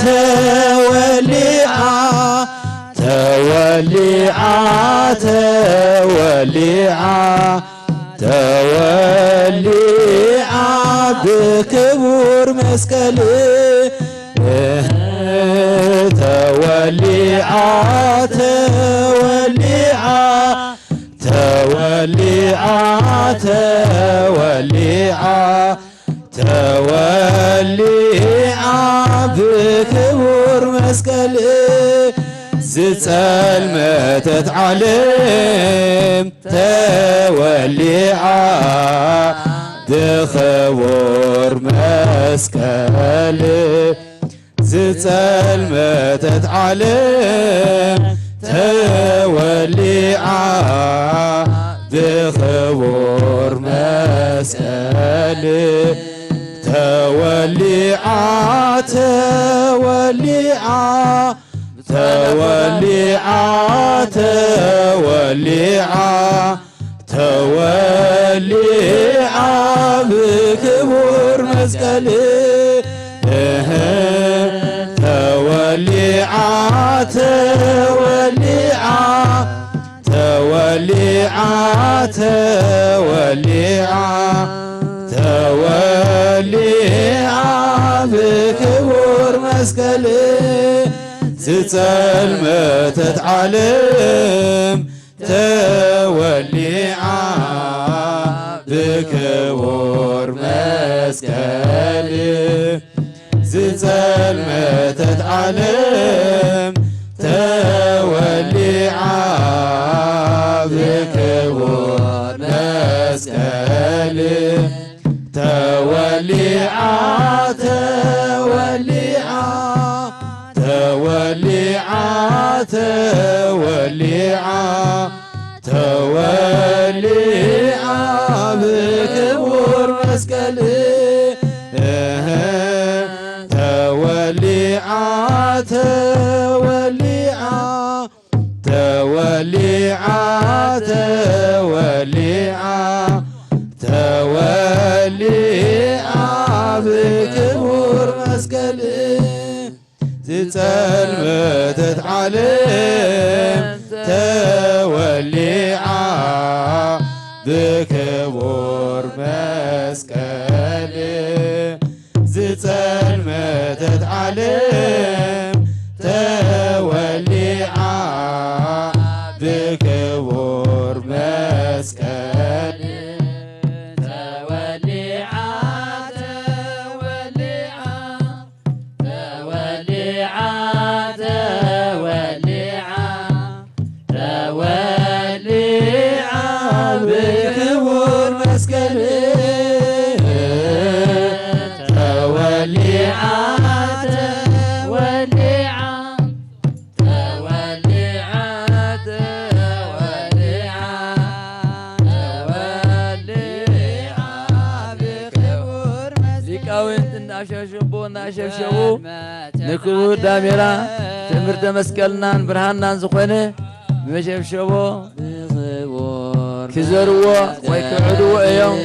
ተወሊዓ ተወሊዓ ተወሊዓ ተወሊዓ ብክቡር መስቀል ተወሊዓ ተወሊዓ ተወሊዓ ተወሊዓ ተወሊዓ ብክቡር መስቀል ዝጸልመተት ዓለም ተወሊዓ ብክቡር መስቀል ዝጸልመተት ዓለም ተወሊዓ ብክቡር መስቀል ተወሊዓ ተወሊዓ ተወሊዓ ተወሊዓ ተወሊዓ ብክቡር መስቀል ተወሊዓ ተወሊዓ ተወሊዓ ተወሊዓ ተወሊዓ ብክቡር መስቀል ዝጸልመተት ዓለም ተወሊዓ ብክቡር መስቀል ዝጸልመተት ዓለም ተወሊዓ ብክቡር መስቀል ተወሊዓ ተወሊዓ ተወሊዓ ተወሊዓ ተወሊዓ ብክቡር መስቀል ተወሊዓ ተወሊዓ ተወሊዓ ተወሊዓ ተወሊዓ ብክቡር መስቀል ዝጸልመተት ዓለም ተወሊዓ ብክቡር መስቀል ዝጸልመተት ዓለም ተወሊዓ ብክቡር መስቀል ተወሊዓ ተወሊዓ ተወሊዓ ተወሊዓ ተወሊዓ ብክቡር መስቀል ተወሊዓ ተወሊዓ ተወሊዓ ተወሊዓ ተወሊዓ ብክቡር ሊቃውንት እናሸብሽቦ እናሸብሸቡ ንክቡር ዳሜራ ትምህርተ መስቀልናን ብርሃናን ዝኾነ ብመሸብሸቦ ክዘርዎ ወይ ክዕድዎ እዮም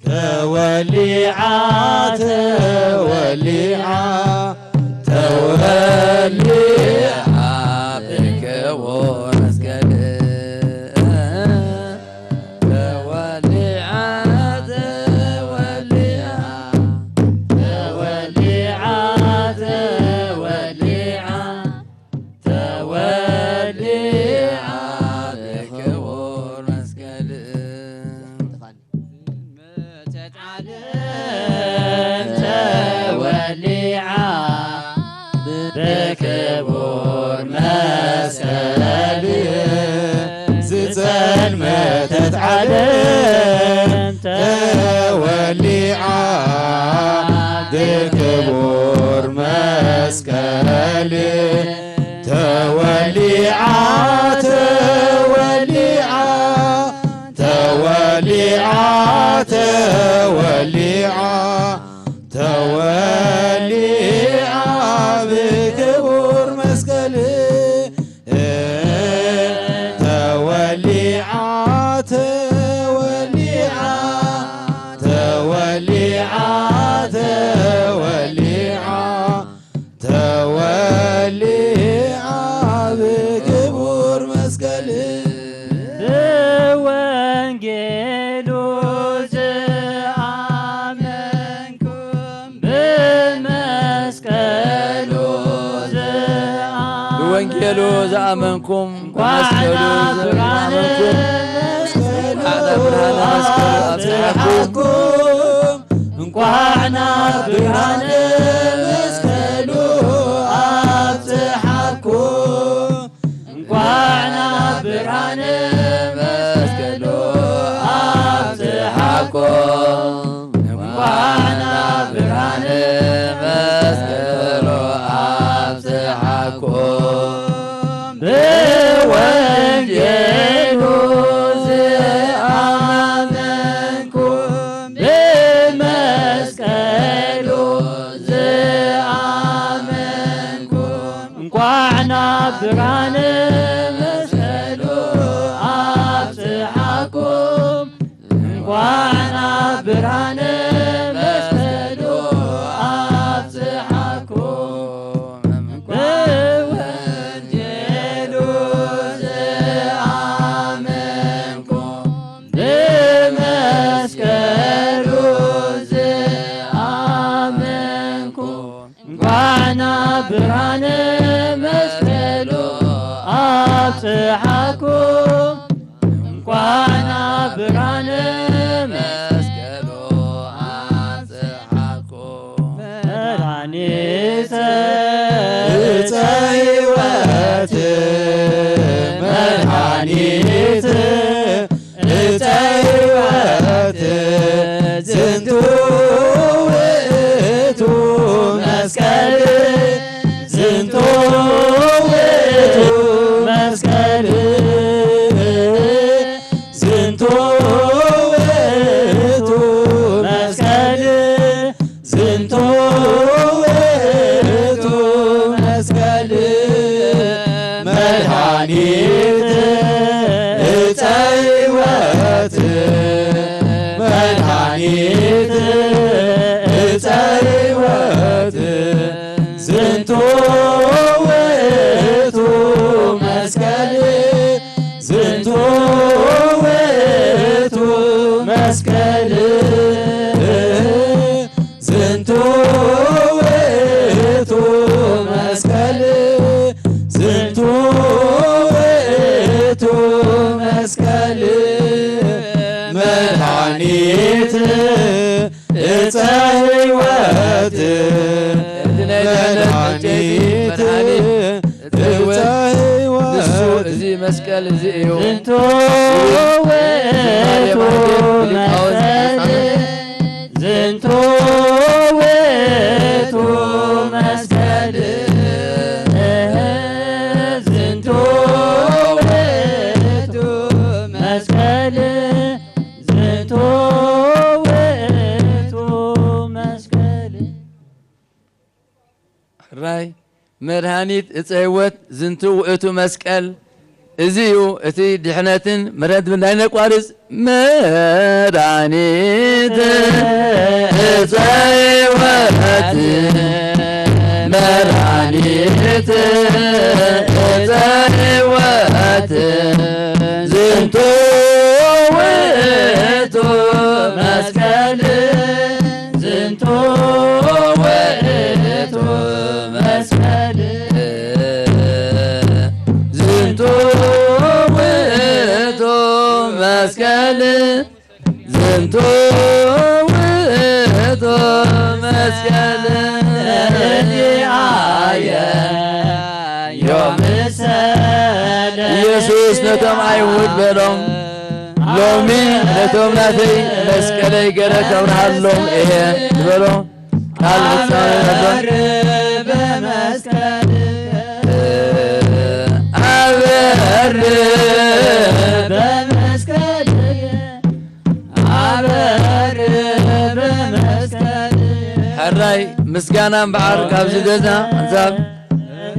ተወሊዓ ተወሊዓ ተወሊዓ ብክቡር መስቀል ተወሊዓ ተወሊዓ ተወሊዓ ተወሊዓ ተወሊዓ ብክቡር መስቀል ተወሊዓ ብክቡር መስቀል ዝጸልመተት ዓለም ተወሊዓ ብክቡር መስቀል ተወሊዓ ተወሊዓ ተወሊዓ ተወሊዓ ተወሊዓ ብክቡር መስቀል ተወሊዓ ተወሊዓ ተወሊዓ ተወሊዓ ተወሊዓ ብክቡር መስቀል ብወንጌሉ ወንጌሉ ዘአመንኩም በመስቀሉ ዘአመንኩም አዕዳ ብርሃነ መስቀል አብጽሐኩም እንኳዕና ብርሃነ መስቀሉ አብጽሐኩም እንኳዕና ብርሃነ መስቀሉ አብጽሐኩም እንኳዕና ብርሃነ መስቀሉ አብጽሐኩም ብወንጌሉ ዘአመንኩም ብመስቀሉ ዘአመንኩም እንኳዕና ብርሃነ መስቀሉ አብጽሐኩም እንኳዕና ብርሃነ መስቀሉ አብጽሐኩም መስቀሉ አጽሐኮ መድኃኒተ ዕፀ ሕይወት መድኃኒተ ዕፀ ሕይወት ዝንቱ ውእቱ መስቀል ዝንቱ ውእቱ መስቀል ዝንቱ ውእቱ መስቀል ዝንቱ ውእቱ መስቀል መድኃኒት ዕፀ ሕይወት መድኃኒት ዕፀ ሕይወት ዝንቱ ውእቱ መስቀል ዝንቱ ውእቱ መስቀል ዝንቱ ውእቱ መስቀል ዝንቱ ውእቱ መስቀል መድኃኒት ዕፀ ሕይወት መድኃኒት ዕፀ ሕይወት እዚ መስቀል እዚ እዩ ዝንቱ ውእቱ መስቀል ዝንቱ ውእቱ መስቀል ዝንቱ ውእቱ መስቀል ዝንቱ ውእቱ መስቀል ራይ መድኃኒት ዕፀ ሕይወት ዝንቱ ውእቱ መስቀል እዚ እዩ እቲ ድሕነትን ምሕረት እንዳይነቋርፅ መድኃኒት ዕፀ ሕይወት መድኃኒት ዕፀ ሕይወት ዝንቱ ውእቱ መስቀል ዝንቱ ውእቱ መስቀል ዝንቱ ውእቱ መስቀል ዝንቱ ውእቱ መስቀል እዚአየ ዮም ሰለ ኢየሱስ ነቶም አይሁድ በሎም ሎሚ ነቶም ናተይ መስቀለይ ገለ ከብርሃሎም እየ ዝበሎም ቃል ፍጻሜ ነበር በመስቀል አበር በመስቀል አበር በመስቀል ሕራይ ምስጋናን በዓል ካብዚ ገዛ እንሳብ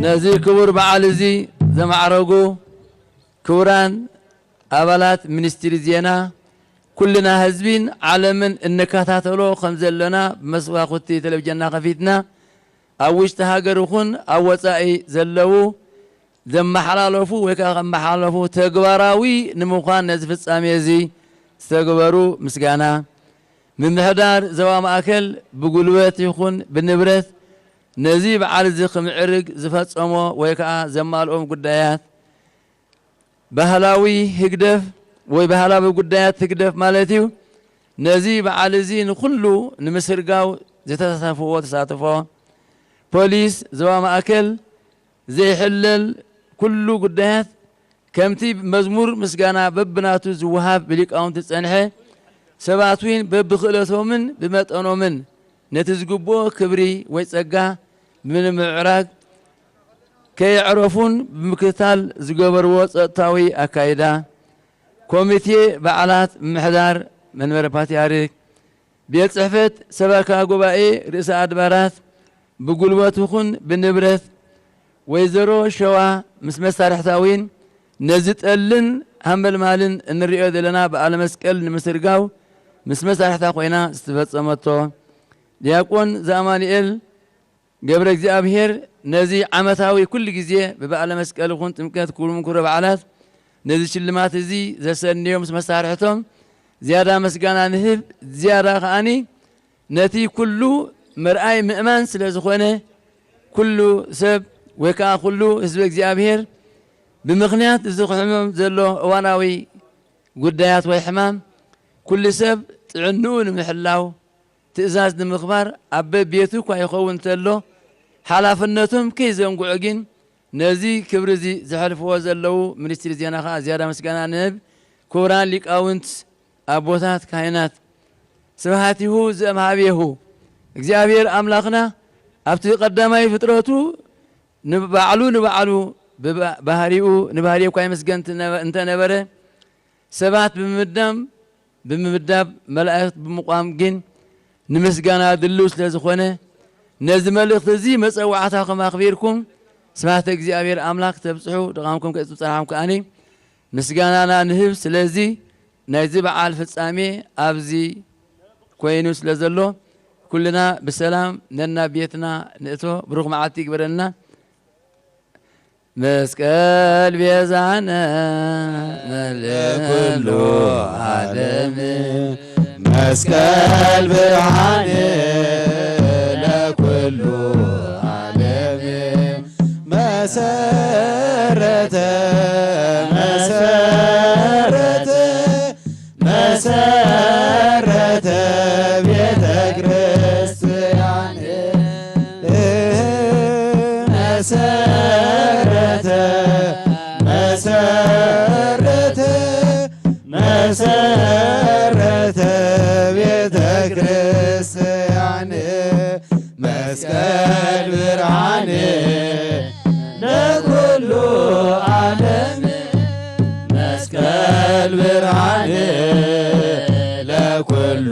ነዚ ክቡር በዓል እዚ ዘማዕረጉ ክቡራን አባላት ሚኒስትሪ ዜና ኩልና ህዝቢን ዓለምን እንከታተሎ ከም ዘለና ብመስዋኽቲ ቴሌቪዥንና ከፊትና ኣብ ውሽጢ ሃገር ይኹን ኣብ ወፃኢ ዘለው ዘመሓላለፉ ወይ ከዓ ከመሓላለፉ ተግባራዊ ንምዃን ነዚ ፍጻሜ እዚ ዝተገበሩ ምስጋና ምምሕዳር ዞባ ማእከል ብጉልበት ይኹን ብንብረት ነዚ በዓል እዚ ክምዕርግ ዝፈጸሞ ወይ ከዓ ዘማልኦም ጉዳያት ባህላዊ ህግደፍ ወይ ባህላዊ ጉዳያት ህግደፍ ማለት እዩ ነዚ በዓል እዚ ንኩሉ ንምስርጋው ዝተሳተፍዎ ተሳትፎ ፖሊስ ዞባ ማእከል ዘይሕለል ኩሉ ጉዳያት ከምቲ መዝሙር ምስጋና በብናቱ ዝውሃብ ብሊቃውንቲ ፀንሐ ሰባት ውን በብክእለቶምን ብመጠኖምን ነቲ ዝግብኦ ክብሪ ወይ ፀጋ ብምምዕራግ ከይዕረፉን ብምክትታል ዝገበርዎ ፀጥታዊ ኣካይዳ ኮሚቴ በዓላት ምምሕዳር መንበረ ፓትርያርክ ቤት ጽሕፈት ሰበካ ጉባኤ ርእሰ ኣድባራት ብጉልበት ይኹን ብንብረት ወይዘሮ ሸዋ ምስ መሳርሕታዊን ነዚ ጠልን ሃመልማልን እንሪኦ ዘለና በዓለ መስቀል ንምስርጋው ምስ መሳርሕታ ኮይና ዝተፈጸመቶ ዲያቆን ዘአማኑኤል ገብረ እግዚአብሔር ነዚ ዓመታዊ ኩሉ ግዜ በበዓለ መስቀል ይኹን ጥምቀት ኩሉም ክብረ በዓላት ነዚ ሽልማት እዚ ዘሰንዮም ምስ መሳርሕቶም ዝያዳ መስጋና ንህብ ዝያዳ ከዓኒ ነቲ ኩሉ ምርኣይ ምእማን ስለ ዝኾነ ኩሉ ሰብ ወይ ከዓ ኩሉ ህዝቢ እግዚአብሔር ብምኽንያት እዚ ክሕመም ዘሎ እዋናዊ ጉዳያት ወይ ሕማም ኩሉ ሰብ ጥዕንኡ ንምሕላው ትእዛዝ ንምኽባር ኣብ ቤቱ እኳ ይኸውን እንተሎ ሓላፍነቶም ከይዘንጉዑ ግን ነዚ ክብሪ እዚ ዘሕልፍዎ ዘለው ሚኒስትሪ ዜና ከዓ ዝያዳ ምስጋና ንህብ። ክቡራን ሊቃውንት ኣቦታት ካህናት ስብሃት ይሁ ዘእምሃቤሁ እግዚኣብሔር ኣምላኽና ኣብቲ ቀዳማይ ፍጥረቱ ንባዕሉ ባህሪኡ ንባህሪኡ እኳ ይመስገን እንተነበረ ሰባት ብምምዳብ መላእክት ብምቋም ግን ንምስጋና ድልው ስለ ዝኾነ ነዚ መልእኽቲ እዚ መፀዋዕታኹም ኣኽቢርኩም ስብሃተ እግዚኣብሔር ኣምላኽ ተብፅሑ ድኻምኩም ከፅብፅራሕኩም ከኣኒ ምስጋናና ንህብ። ስለዚ ናይዚ በዓል ፍጻሜ ኣብዚ ኮይኑ ስለ ዘሎ ኩልና ብሰላም ነና ቤትና ንእቶ ብሩኽ መዓልቲ ይግበረልና። መስቀል ቤዛነ ለኩሉ ዓለም መስቀል ብርሃን ለኩሉ ዓለም መሰረተ ቤተ ክርስቲያን መሰረተ ቤተ ክርስቲያን መስቀል ብርሃን ለኩሉ ዓለም መስቀል ብርሃን ለኩሉ